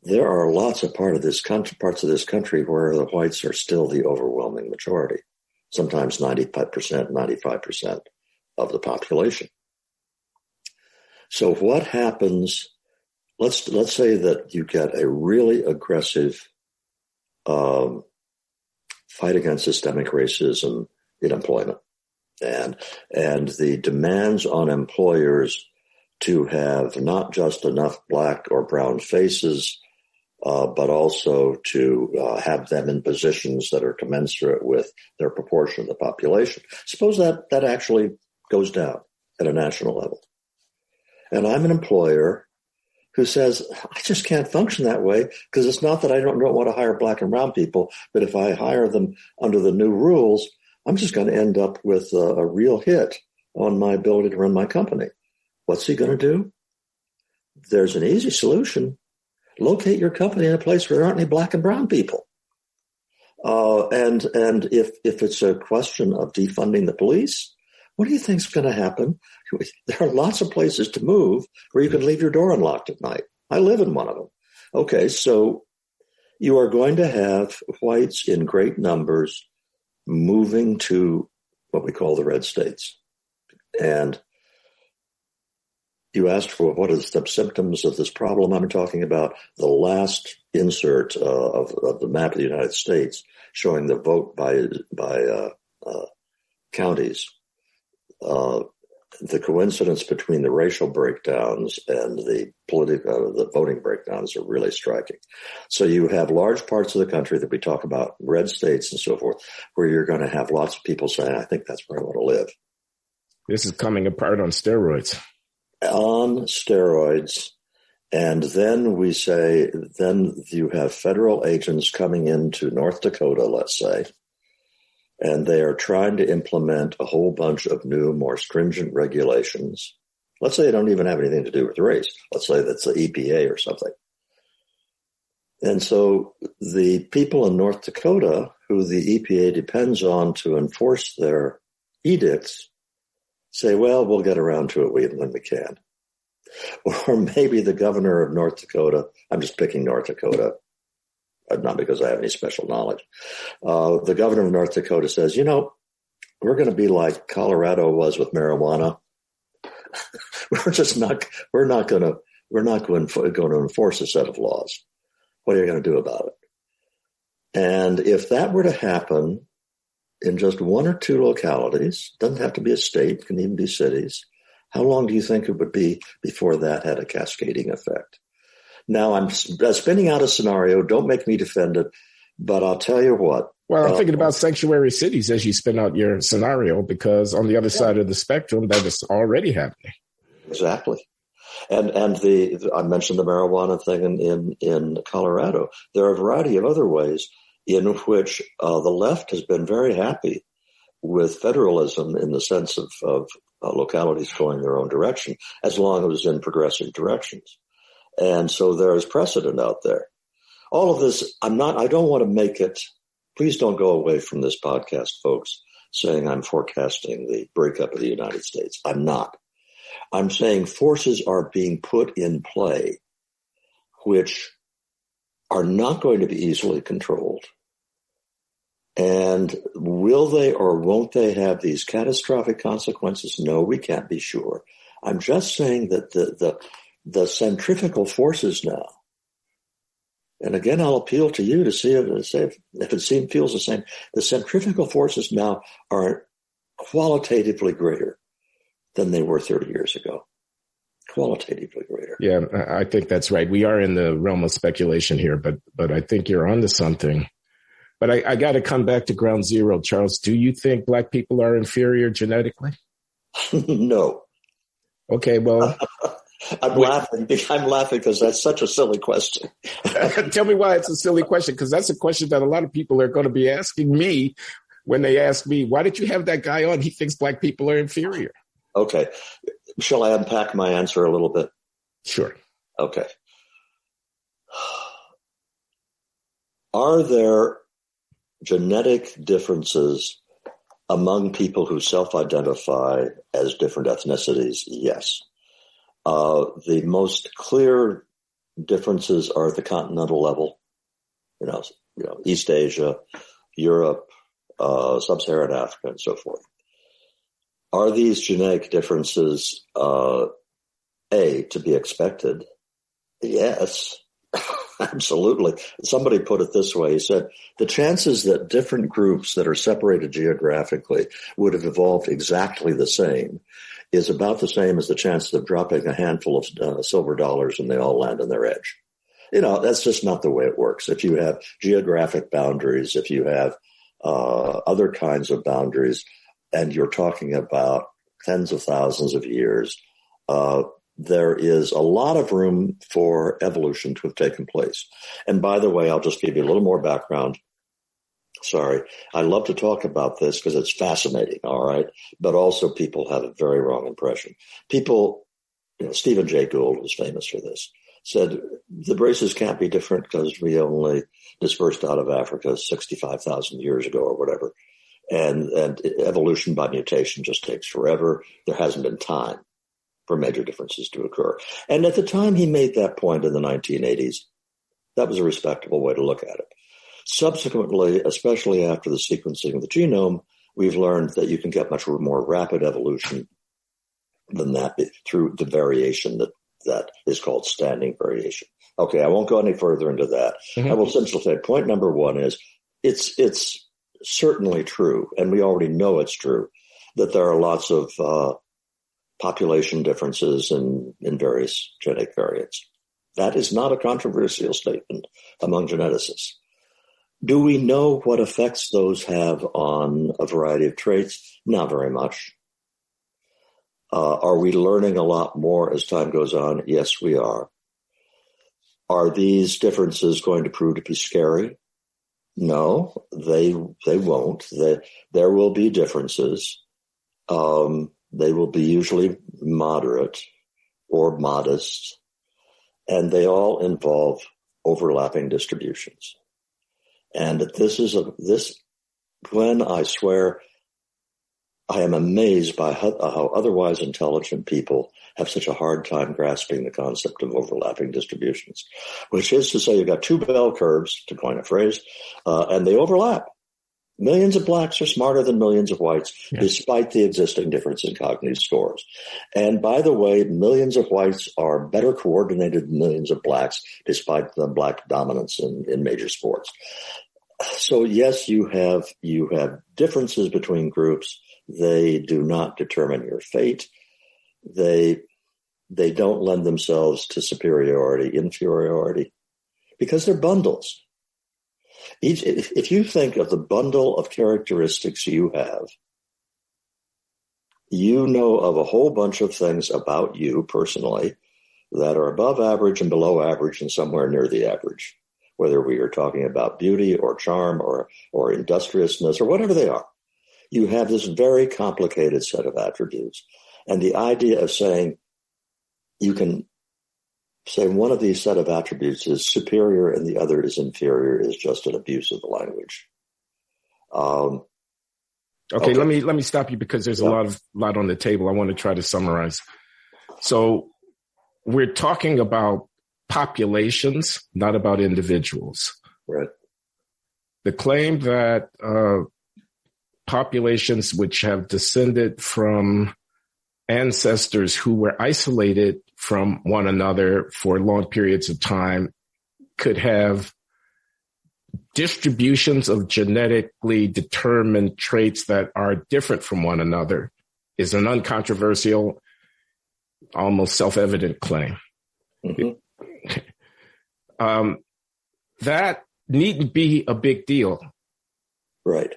there are lots of parts of this country where the whites are still the overwhelming majority, sometimes 95%, 95% of the population. So what happens? Let's say that you get a really aggressive fight against systemic racism in employment, and the demands on employers to have not just enough black or brown faces, but also to have them in positions that are commensurate with their proportion of the population. Suppose that actually goes down at a national level. And I'm an employer who says, I just can't function that way, because it's not that I don't want to hire black and brown people, but if I hire them under the new rules, I'm just going to end up with a real hit on my ability to run my company. What's he going to do? There's an easy solution. Locate your company in a place where there aren't any black and brown people. And if it's a question of defunding the police, what do you think is going to happen? There are lots of places to move where you can leave your door unlocked at night. I live in one of them. Okay, so you are going to have whites in great numbers moving to what we call the red states. And you asked for what is the symptoms of this problem. I'm talking about the last insert of the map of the United States showing the vote by counties. The coincidence between the racial breakdowns and the voting breakdowns are really striking. So you have large parts of the country that we talk about, red states and so forth, where you're going to have lots of people saying, I think that's where I want to live. This is coming apart on steroids. On steroids. And then we say, then you have federal agents coming into North Dakota, let's say, and they are trying to implement a whole bunch of new, more stringent regulations. Let's say they don't even have anything to do with race. Let's say that's the EPA or something. And so the people in North Dakota, who the EPA depends on to enforce their edicts, say, well, we'll get around to it when we can. Or maybe the governor of North Dakota, I'm just picking North Dakota, not because I have any special knowledge. The governor of North Dakota says, we're going to be like Colorado was with marijuana. We're not going to enforce a set of laws. What are you going to do about it? And if that were to happen, in just one or two localities, doesn't have to be a state, can even be cities, how long do you think it would be before that had a cascading effect? Now, I'm spinning out a scenario. Don't make me defend it, but I'll tell you what. Well, I'm thinking about sanctuary cities as you spin out your scenario, because on the other side of the spectrum, that is already happening. Exactly. And I mentioned the marijuana thing in Colorado. There are a variety of other ways in which the left has been very happy with federalism in the sense of localities going their own direction, as long as it was in progressive directions. And so there is precedent out there. All of this, I don't want to make it, please don't go away from this podcast, folks, saying I'm forecasting the breakup of the United States. I'm not. I'm saying forces are being put in play which are not going to be easily controlled. And will they or won't they have these catastrophic consequences? No, we can't be sure. I'm just saying that the centrifugal forces now, and again, I'll appeal to you to see if it feels the same. The centrifugal forces now are qualitatively greater than they were 30 years ago. Qualitatively greater. Yeah, I think that's right. We are in the realm of speculation here, but I think you're onto something. But I got to come back to ground zero, Charles. Do you think Black people are inferior genetically? No. Okay, well. I'm laughing because that's such a silly question. Tell me why it's a silly question, because that's a question that a lot of people are going to be asking me when they ask me, why did you have that guy on? He thinks Black people are inferior. Okay. Shall I unpack my answer a little bit? Sure. Okay. Are there genetic differences among people who self-identify as different ethnicities? Yes. The most clear differences are at the continental level, East Asia, Europe, Sub-Saharan Africa, and so forth. Are these genetic differences, to be expected? Yes, absolutely. Somebody put it this way. He said, the chances that different groups that are separated geographically would have evolved exactly the same is about the same as the chances of dropping a handful of silver dollars and they all land on their edge. That's just not the way it works. If you have geographic boundaries, if you have other kinds of boundaries, and you're talking about tens of thousands of years, there is a lot of room for evolution to have taken place. And by the way, I'll just give you a little more background. Sorry. I love to talk about this because it's fascinating, all right? But also people have a very wrong impression. People, Stephen Jay Gould was famous for this, said the races can't be different because we only dispersed out of Africa 65,000 years ago or whatever. And evolution by mutation just takes forever. There hasn't been time for major differences to occur. And at the time he made that point in the 1980s, that was a respectable way to look at it. Subsequently, especially after the sequencing of the genome, we've learned that you can get much more rapid evolution than that through the variation that is called standing variation. Okay, I won't go any further into that. Mm-hmm. I will simply say point number one is it's certainly true, and we already know it's true, that there are lots of population differences in various genetic variants. That is not a controversial statement among geneticists. Do we know what effects those have on a variety of traits? Not very much. Are we learning a lot more as time goes on? Yes, we are. Are these differences going to prove to be scary? No, they won't. There will be differences. They will be usually moderate or modest, and they all involve overlapping distributions. And this, Glenn, I swear, I am amazed by how otherwise intelligent people have such a hard time grasping the concept of overlapping distributions, which is to say you've got two bell curves, to coin a phrase, and they overlap. Millions of blacks are smarter than millions of whites, despite the existing difference in cognitive scores. And by the way, millions of whites are better coordinated than millions of blacks, despite the black dominance in major sports. So yes, you have differences between groups. They do not determine your fate. They don't lend themselves to superiority, inferiority, because they're bundles. If you think of the bundle of characteristics you have, you know of a whole bunch of things about you personally that are above average and below average and somewhere near the average, whether we are talking about beauty or charm or industriousness or whatever they are. You have this very complicated set of attributes. And the idea of saying you can say one of these set of attributes is superior and the other is inferior is just an abuse of the language. Okay. Let me stop you because there's a lot on the table. I want to try to summarize. So we're talking about populations, not about individuals. Right. The claim that populations which have descended from ancestors who were isolated from one another for long periods of time could have distributions of genetically determined traits that are different from one another is an uncontroversial, almost self-evident claim. Mm-hmm. That needn't be a big deal. Right.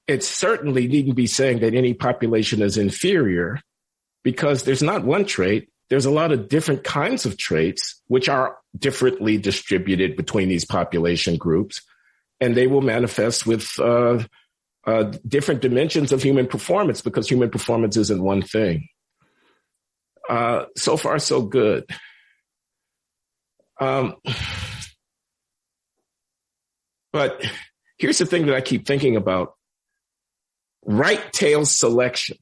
It certainly needn't be saying that any population is inferior because there's not one trait. There's a lot of different kinds of traits which are differently distributed between these population groups, and they will manifest with different dimensions of human performance because human performance isn't one thing. So far, so good. But here's the thing that I keep thinking about. Right tail selection.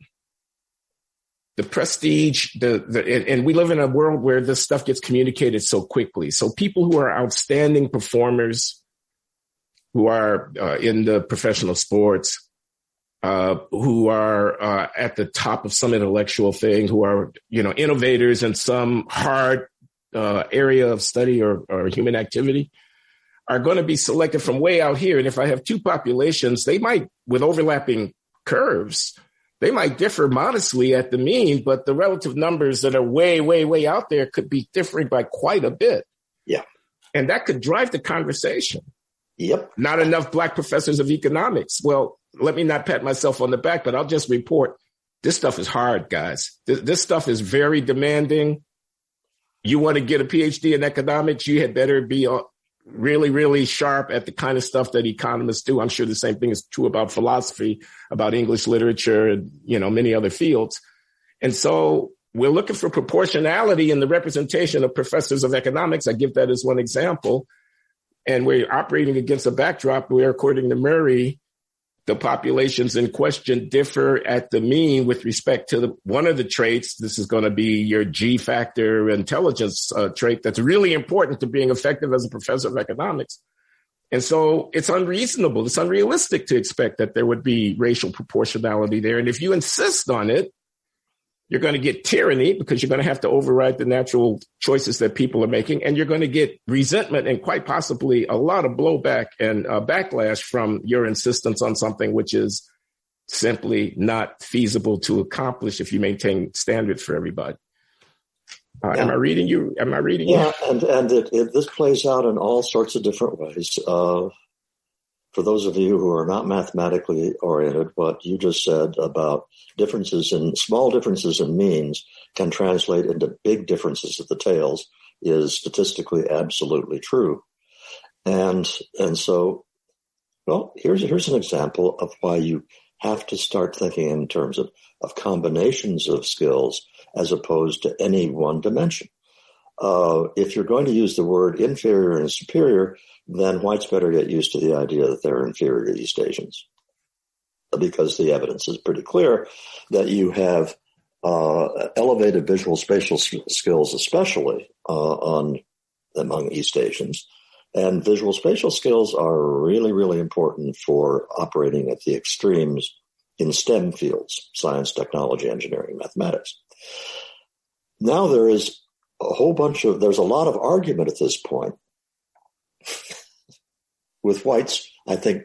The prestige, and we live in a world where this stuff gets communicated so quickly. So people who are outstanding performers, who are in the professional sports, who are at the top of some intellectual thing, who are, innovators in some hard area of study or human activity, are going to be selected from way out here. And if I have two populations, they might, with overlapping curves, they might differ modestly at the mean, but the relative numbers that are way, way, way out there could be differing by quite a bit. Yeah. And that could drive the conversation. Yep. Not enough Black professors of economics. Well, let me not pat myself on the back, but I'll just report this stuff is hard, guys. This stuff is very demanding. You want to get a PhD in economics, you had better be really, really sharp at the kind of stuff that economists do. I'm sure the same thing is true about philosophy, about English literature, and, many other fields. And so we're looking for proportionality in the representation of professors of economics. I give that as one example. And we're operating against a backdrop where, according to Murray, the populations in question differ at the mean with respect to one of the traits. This is going to be your G factor intelligence trait that's really important to being effective as a professor of economics. And so it's unreasonable. It's unrealistic to expect that there would be racial proportionality there. And if you insist on it, you're going to get tyranny because you're going to have to override the natural choices that people are making. And you're going to get resentment and quite possibly a lot of blowback and backlash from your insistence on something which is simply not feasible to accomplish if you maintain standards for everybody. Am I reading you? Yeah, and this plays out in all sorts of different ways. For those of you who are not mathematically oriented, what you just said about small differences in means can translate into big differences at the tails is statistically absolutely true. And so, well, here's an example of why you have to start thinking in terms of combinations of skills as opposed to any one dimension. If you're going to use the word inferior and superior, then whites better get used to the idea that they're inferior to East Asians, because the evidence is pretty clear that you have elevated visual spatial skills, especially among East Asians. And visual spatial skills are really, really important for operating at the extremes in STEM fields: science, technology, engineering, mathematics. Now there's a lot of argument at this point with whites, I think,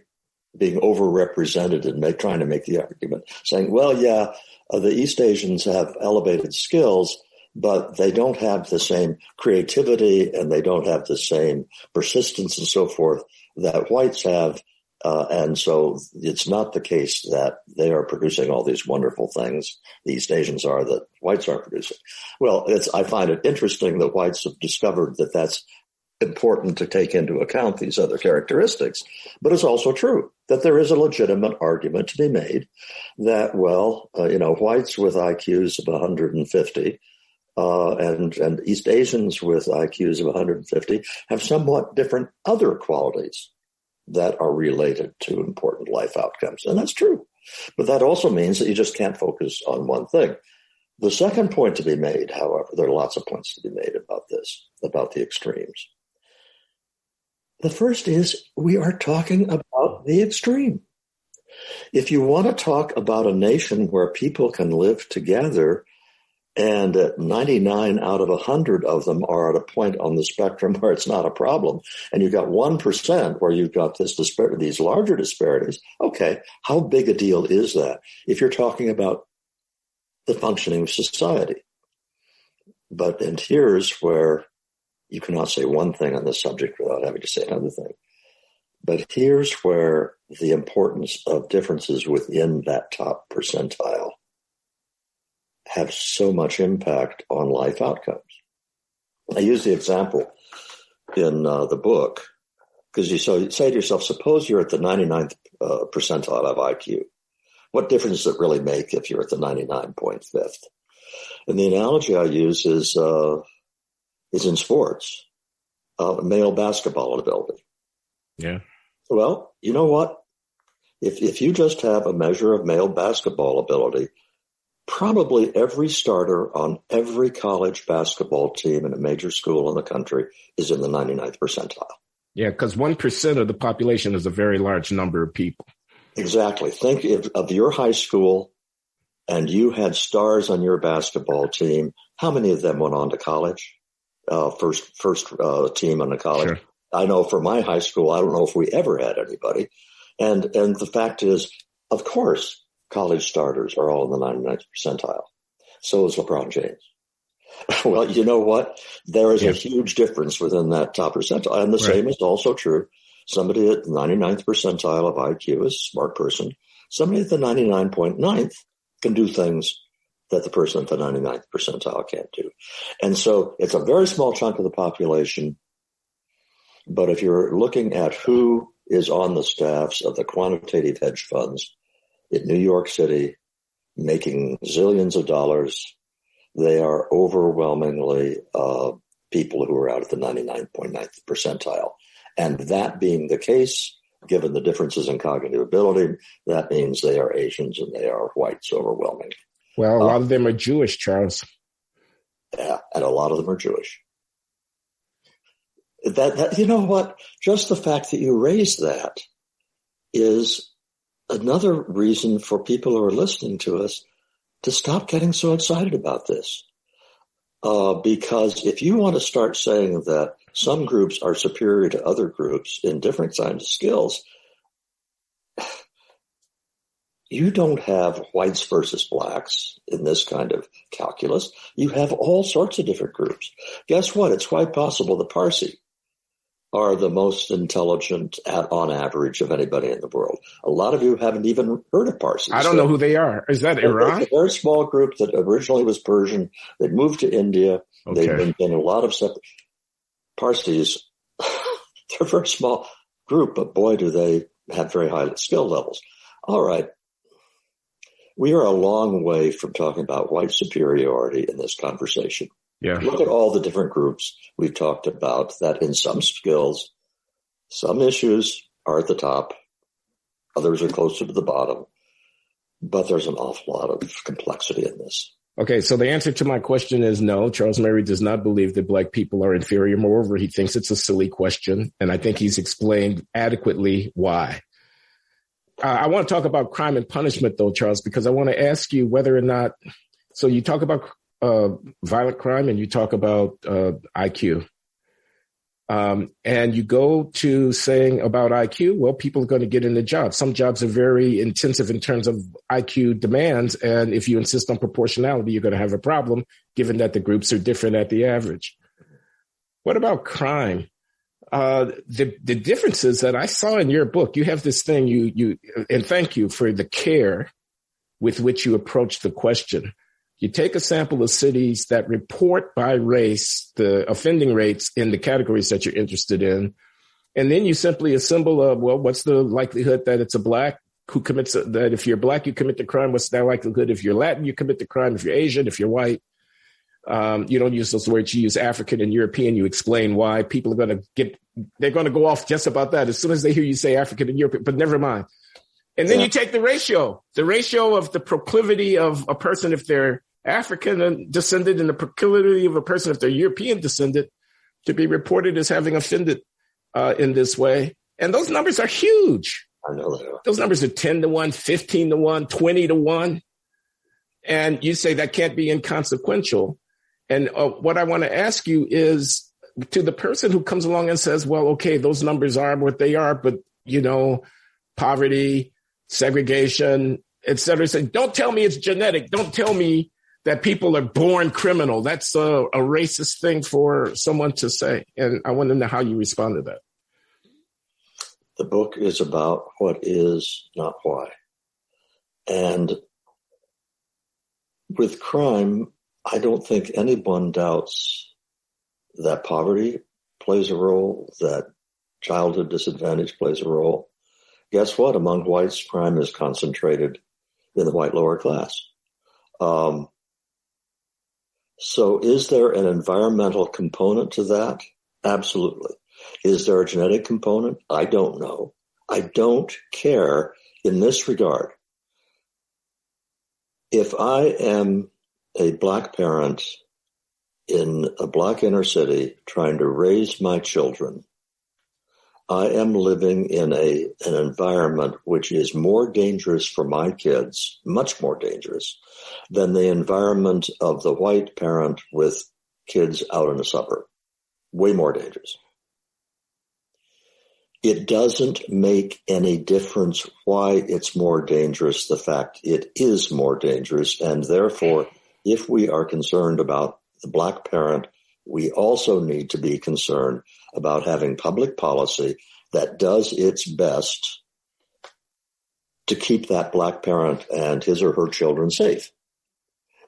being overrepresented and trying to make the argument, saying, well, yeah, the East Asians have elevated skills, but they don't have the same creativity and they don't have the same persistence and so forth that whites have. And so it's not the case that they are producing all these wonderful things the East Asians are that whites are producing. Well, I find it interesting that whites have discovered that that's important to take into account these other characteristics. But it's also true that there is a legitimate argument to be made that, well, whites with IQs of 150 and East Asians with IQs of 150 have somewhat different other qualities that are related to important life outcomes. And that's true. But that also means that you just can't focus on one thing. The second point to be made, however, there are lots of points to be made about this, about the extremes. The first is we are talking about the extreme. If you want to talk about a nation where people can live together and 99 out of 100 of them are at a point on the spectrum where it's not a problem, and you've got 1% where you've got these larger disparities, okay, how big a deal is that if you're talking about the functioning of society? And here's where you cannot say one thing on this subject without having to say another thing. But here's where the importance of differences within that top percentile have so much impact on life outcomes. I use the example in the book because you say to yourself, suppose you're at the 99th percentile of IQ. What difference does it really make if you're at the 99.5th? And the analogy I use is in sports, male basketball ability. Yeah. Well, you know what? If you just have a measure of male basketball ability, probably every starter on every college basketball team in a major school in the country is in the 99th percentile. Yeah, because 1% of the population is a very large number of people. Exactly. Think of your high school and you had stars on your basketball team. How many of them went on to college? First team on the college. Sure. I know for my high school, I don't know if we ever had anybody. And the fact is, of course, college starters are all in the 99th percentile. So is LeBron James. Well, you know what? There is a huge difference within that top percentile. And the same is also true. Somebody at the 99th percentile of IQ is a smart person. Somebody at the 99.9th can do things that the person at the 99th percentile can't do. And so it's a very small chunk of the population. But if you're looking at who is on the staffs of the quantitative hedge funds in New York City making zillions of dollars, they are overwhelmingly people who are out at the 99.9th percentile. And that being the case, given the differences in cognitive ability, that means they are Asians and they are whites overwhelmingly. Well, a lot of them are Jewish, Charles. Yeah, and a lot of them are Jewish. That you know what? Just the fact that you raise that is another reason for people who are listening to us to stop getting so excited about this. Because if you want to start saying that some groups are superior to other groups in different kinds of skills, you don't have whites versus blacks in this kind of calculus. You have all sorts of different groups. Guess what? It's quite possible the Parsi are the most intelligent on average of anybody in the world. A lot of you haven't even heard of Parsis. I don't know who they are. Is that Iran? It's a very small group that originally was Persian. They moved to India. Okay. They've been in a lot of separate Parsis. They're a very small group, but boy, do they have very high skill levels. All right. We are a long way from talking about white superiority in this conversation. Yeah. Look at all the different groups we've talked about that in some skills, some issues are at the top, others are closer to the bottom, but there's an awful lot of complexity in this. Okay, so the answer to my question is no. Charles Murray does not believe that black people are inferior. Moreover, he thinks it's a silly question, and I think he's explained adequately why. I want to talk about crime and punishment, though, Charles, because I want to ask you whether or not, so you talk about violent crime and you talk about IQ. And you go to saying about IQ, well, people are going to get into jobs. Some jobs are very intensive in terms of IQ demands. And if you insist on proportionality, you're going to have a problem, given that the groups are different at the average. What about crime? The differences that I saw in your book, you have this thing, and thank you for the care with which you approach the question. You take a sample of cities that report by race the offending rates in the categories that you're interested in, and then you simply assemble what's the likelihood that it's a black who commits that if you're black, you commit the crime. What's the likelihood if you're Latin, you commit the crime? If you're Asian, if you're white, you don't use those words. You use African and European. You explain why people are they're going to go off just about that as soon as they hear you say African and European, but never mind. And then you take the ratio of the proclivity of a person if they're African descended and the proclivity of a person if they're European descended to be reported as having offended in this way. And those numbers are huge. I know they are. Those numbers are 10 to 1, 15 to 1, 20 to 1. And you say that can't be inconsequential. And what I want to ask you is to the person who comes along and says, well, okay, those numbers are what they are, but, poverty, segregation, et cetera. So don't tell me it's genetic. Don't tell me that people are born criminal. That's a racist thing for someone to say. And I want to know how you respond to that. The book is about what is, not why. And with crime, I don't think anyone doubts that poverty plays a role, that childhood disadvantage plays a role. Guess what? Among whites, crime is concentrated in the white lower class. So is there an environmental component to that? Absolutely. Is there a genetic component? I don't know. I don't care in this regard. If I am a black parent in a black inner city trying to raise my children, I am living in an environment which is more dangerous for my kids, much more dangerous, than the environment of the white parent with kids out in a suburb. Way more dangerous. It doesn't make any difference why it's more dangerous. The fact it is more dangerous. And therefore, if we are concerned about the black parent, we also need to be concerned about having public policy that does its best to keep that black parent and his or her children safe.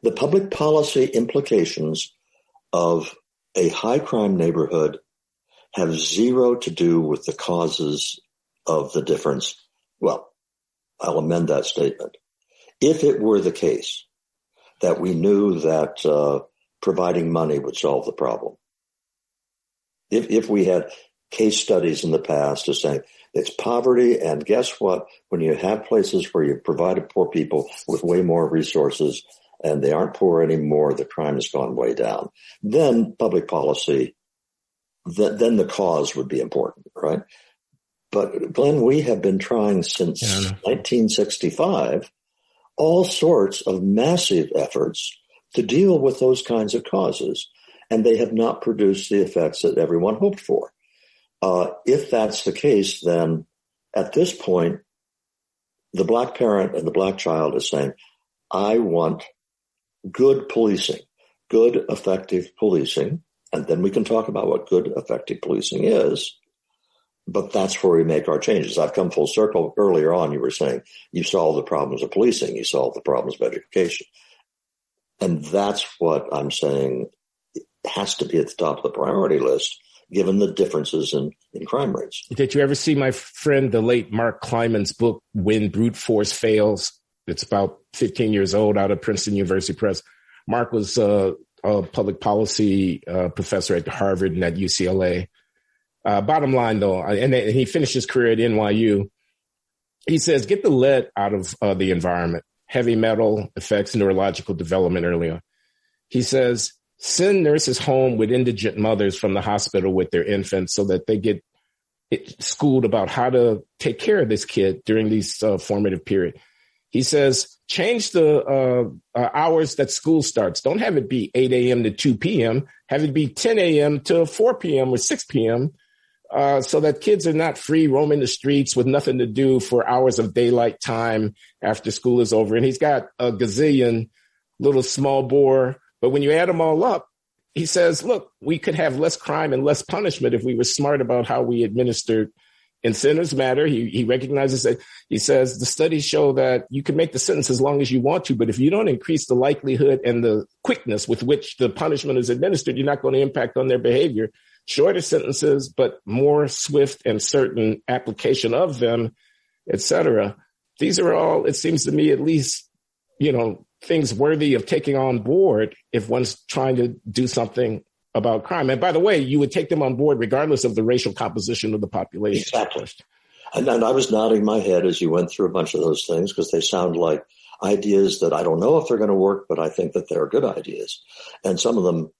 The public policy implications of a high crime neighborhood have zero to do with the causes of the difference. Well, I'll amend that statement. If it were the case that we knew that providing money would solve the problem, if we had case studies in the past of saying it's poverty, and guess what? When you have places where you've provided poor people with way more resources and they aren't poor anymore, the crime has gone way down. Then public policy, then the cause would be important, right? But Glenn, we have been trying since 1965 all sorts of massive efforts to deal with those kinds of causes, and they have not produced the effects that everyone hoped for. If that's the case, then at this point, the black parent and the black child is saying, I want good policing, good, effective policing. And then we can talk about what good, effective policing is. But that's where we make our changes. I've come full circle. Earlier on, you were saying you solve the problems of policing, you solve the problems of education. And that's what I'm saying has to be at the top of the priority list, given the differences in crime rates. Did you ever see my friend, the late Mark Kleiman's book, When Brute Force Fails? It's about 15 years old, out of Princeton University Press. Mark was a public policy professor at Harvard and at UCLA. Bottom line, though, and he finished his career at NYU, he says, get the lead out of the environment. Heavy metal affects neurological development earlier. He says, send nurses home with indigent mothers from the hospital with their infants so that they get schooled about how to take care of this kid during these formative period. He says, change the hours that school starts. Don't have it be 8 a.m. to 2 p.m. Have it be 10 a.m. to 4 p.m. or 6 p.m. So that kids are not free roaming the streets with nothing to do for hours of daylight time after school is over. And he's got a gazillion little small bore. But when you add them all up, he says, look, we could have less crime and less punishment if we were smart about how we administered incentives matter. He recognizes that. He says the studies show that you can make the sentence as long as you want to, but if you don't increase the likelihood and the quickness with which the punishment is administered, you're not going to impact on their behavior. Shorter sentences, but more swift and certain application of them, et cetera. These are all, it seems to me, at least, things worthy of taking on board if one's trying to do something about crime. And by the way, you would take them on board regardless of the racial composition of the population. Exactly. And I was nodding my head as you went through a bunch of those things because they sound like ideas that I don't know if they're going to work, but I think that they're good ideas. And some of them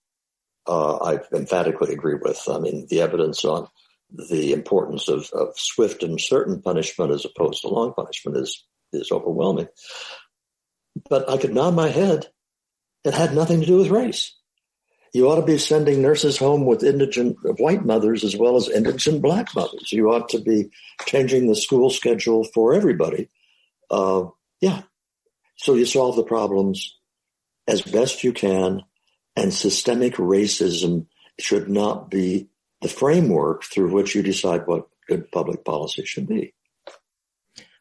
I emphatically agree with. I mean, the evidence on the importance of swift and certain punishment as opposed to long punishment is overwhelming. But I could nod my head. It had nothing to do with race. You ought to be sending nurses home with indigent white mothers as well as indigent black mothers. You ought to be changing the school schedule for everybody. Yeah. So you solve the problems as best you can, and systemic racism should not be the framework through which you decide what good public policy should be.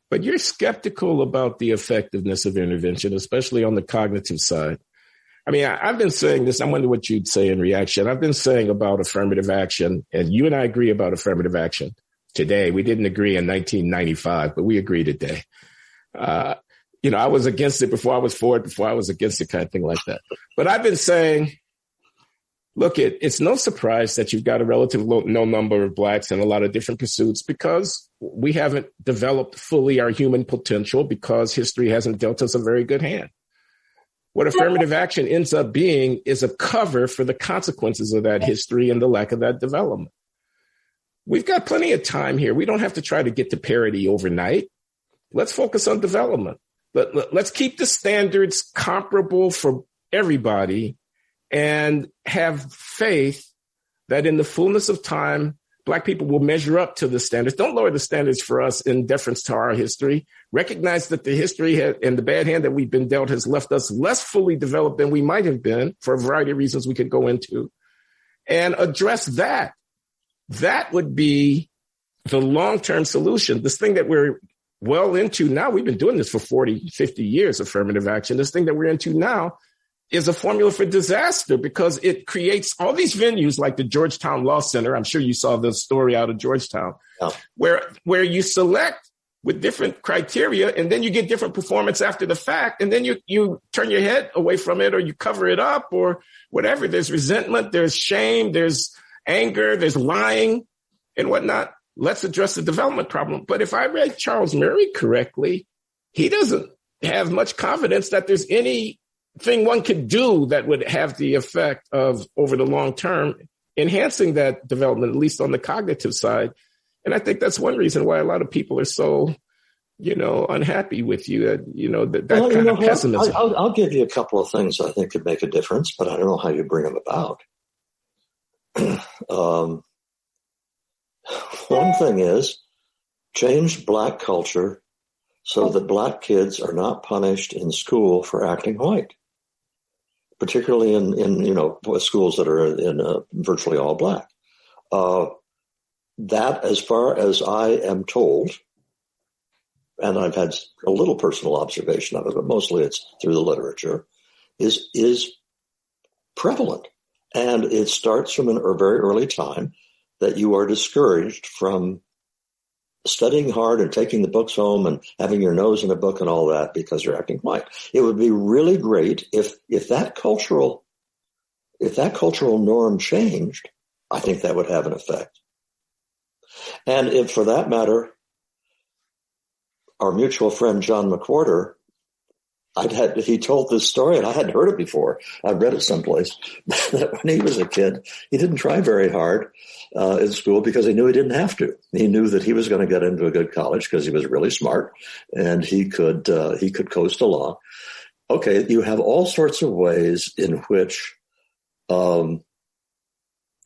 But you're skeptical about the effectiveness of intervention, especially on the cognitive side. I mean, I've been saying this. I wonder what you'd say in reaction. I've been saying about affirmative action, and you and I agree about affirmative action today. We didn't agree in 1995, but we agree today. I was against it before I was for it, before I was against it, kind of thing like that. But I've been saying, look, it's no surprise that you've got a relatively low number of blacks in a lot of different pursuits because we haven't developed fully our human potential because history hasn't dealt us a very good hand. What affirmative action ends up being is a cover for the consequences of that history and the lack of that development. We've got plenty of time here. We don't have to try to get to parity overnight. Let's focus on development. Let's keep the standards comparable for everybody and have faith that in the fullness of time, Black people will measure up to the standards. Don't lower the standards for us in deference to our history. Recognize that the history and the bad hand that we've been dealt has left us less fully developed than we might have been for a variety of reasons we could go into, and address that. That would be the long-term solution. This thing that we're well into now, we've been doing this for 40, 50 years, affirmative action. This thing that we're into now is a formula for disaster because it creates all these venues like the Georgetown Law Center. I'm sure you saw the story out of Georgetown, where you select with different criteria and then you get different performance after the fact. And then you turn your head away from it or you cover it up or whatever. There's resentment, there's shame, there's anger, there's lying and whatnot. Let's address the development problem. But if I read Charles Murray correctly, he doesn't have much confidence that there's anything one could do that would have the effect of, over the long term, enhancing that development, at least on the cognitive side. And I think that's one reason why a lot of people are so, unhappy with you, that kind of pessimism. I'll give you a couple of things I think could make a difference, but I don't know how you bring them about. One thing is change Black culture so that Black kids are not punished in school for acting white, particularly in schools that are in virtually all Black. That, as far as I am told, and I've had a little personal observation of it, but mostly it's through the literature, is prevalent. And it starts from a very early time that you are discouraged from studying hard and taking the books home and having your nose in a book and all that because you're acting white. It would be really great if that cultural norm changed. I think that would have an effect. And if, for that matter, our mutual friend John McWhorter he told this story, and I hadn't heard it before. I'd read it someplace, that when he was a kid, he didn't try very hard in school because he knew he didn't have to. He knew that he was going to get into a good college because he was really smart, and he could coast along. Okay, you have all sorts of ways in which, and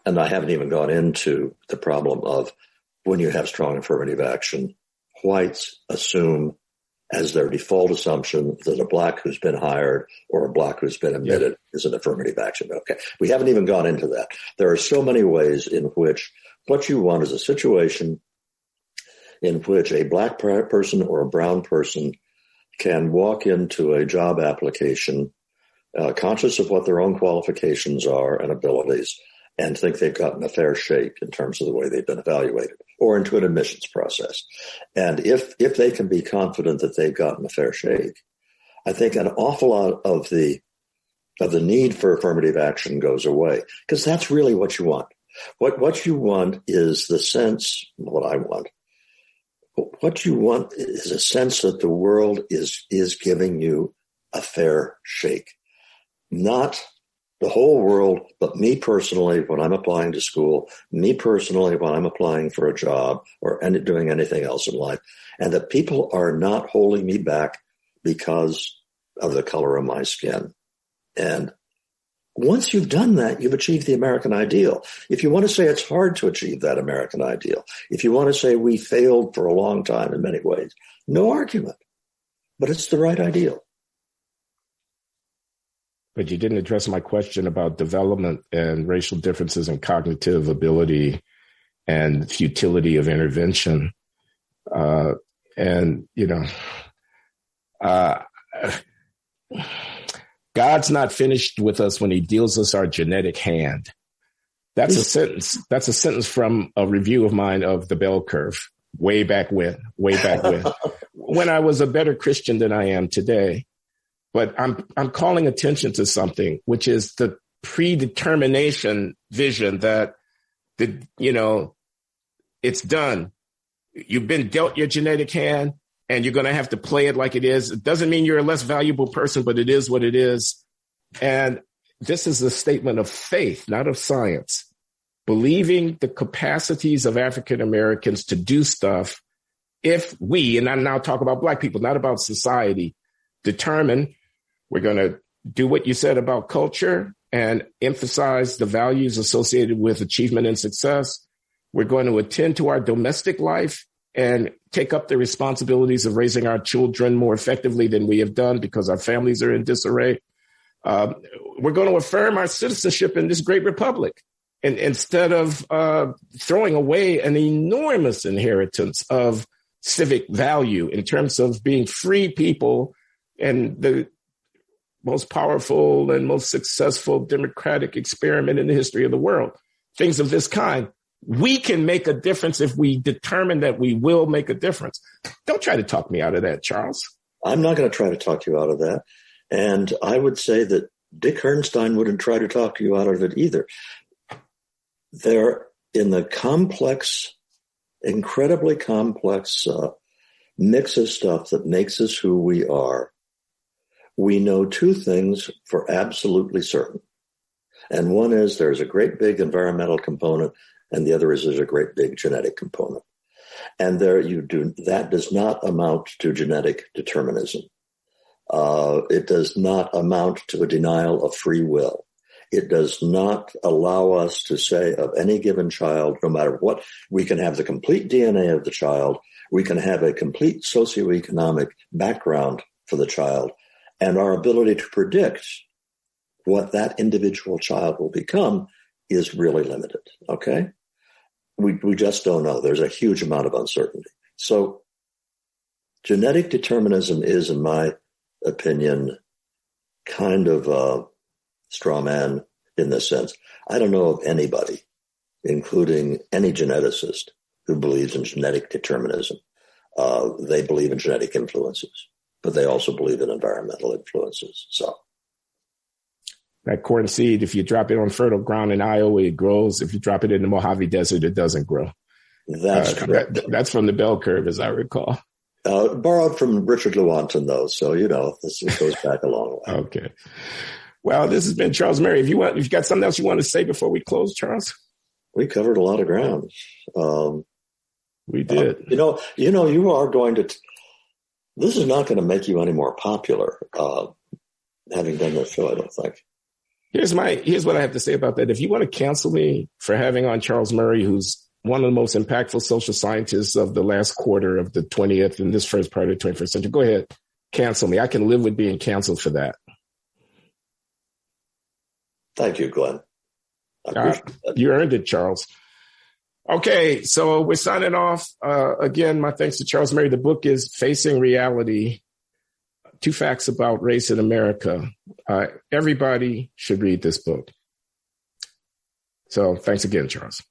I haven't even gone into the problem of when you have strong affirmative action, whites assume as their default assumption that a black who's been hired or a black who's been admitted is an affirmative action. Okay. We haven't even gone into that. There are so many ways in which what you want is a situation in which a black person or a brown person can walk into a job application conscious of what their own qualifications are and abilities, and think they've gotten a fair shake in terms of the way they've been evaluated, or into an admissions process. And if they can be confident that they've gotten a fair shake, I think an awful lot of the need for affirmative action goes away, because that's really what you want. What you want is the sense, what I want. What you want is a sense that the world is giving you a fair shake. Not the whole world, but me personally, when I'm applying to school, me personally, when I'm applying for a job or doing anything else in life, and that people are not holding me back because of the color of my skin. And once you've done that, you've achieved the American ideal. If you want to say it's hard to achieve that American ideal, if you want to say we failed for a long time in many ways, no argument, but it's the right ideal. But you didn't address my question about development and racial differences in cognitive ability and futility of intervention. God's not finished with us when he deals us our genetic hand. That's a sentence. That's a sentence from a review of mine of the bell curve way back when, when I was a better Christian than I am today. But I'm calling attention to something, which is the predetermination vision that it's done. You've been dealt your genetic hand and you're going to have to play it like it is. It doesn't mean you're a less valuable person, but it is what it is. And this is a statement of faith, not of science. Believing the capacities of African Americans to do stuff if we, and I now talk about Black people, not about society, determine we're going to do what you said about culture and emphasize the values associated with achievement and success. We're going to attend to our domestic life and take up the responsibilities of raising our children more effectively than we have done because our families are in disarray. We're going to affirm our citizenship in this great republic. And instead of throwing away an enormous inheritance of civic value in terms of being free people and the most powerful and most successful democratic experiment in the history of the world, things of this kind, we can make a difference if we determine that we will make a difference. Don't try to talk me out of that, Charles. I'm not going to try to talk you out of that. And I would say that Dick Herrnstein wouldn't try to talk you out of it either. They're in the complex, incredibly complex mix of stuff that makes us who we are. We know two things for absolutely certain. And one is there's a great big environmental component, and the other is there's a great big genetic component. And that does not amount to genetic determinism. It does not amount to a denial of free will. It does not allow us to say of any given child, no matter what, we can have the complete DNA of the child, we can have a complete socioeconomic background for the child, and our ability to predict what that individual child will become is really limited, okay? We just don't know. There's a huge amount of uncertainty. So genetic determinism is, in my opinion, kind of a straw man in this sense. I don't know of anybody, including any geneticist, who believes in genetic determinism. They believe in genetic influences, but they also believe in environmental influences. So that corn seed, if you drop it on fertile ground in Iowa, it grows. If you drop it in the Mojave Desert, it doesn't grow. That's correct. That's from the bell curve, as I recall. Borrowed from Richard Lewontin, though, so this goes back a long way. Okay. Well, this has been Charles Murray. If you've got something else you want to say before we close, Charles? We covered a lot of ground. We did. You are going to. This is not going to make you any more popular. Having done this show, I don't think. Here's what I have to say about that. If you want to cancel me for having on Charles Murray, who's one of the most impactful social scientists of the last quarter of the 20th and this first part of the 21st century, go ahead, cancel me. I can live with being canceled for that. Thank you, Glenn. You earned it, Charles. Okay, so we're signing off. Again, my thanks to Charles Murray. The book is Facing Reality, 2 Facts About Race in America. Everybody should read this book. So thanks again, Charles.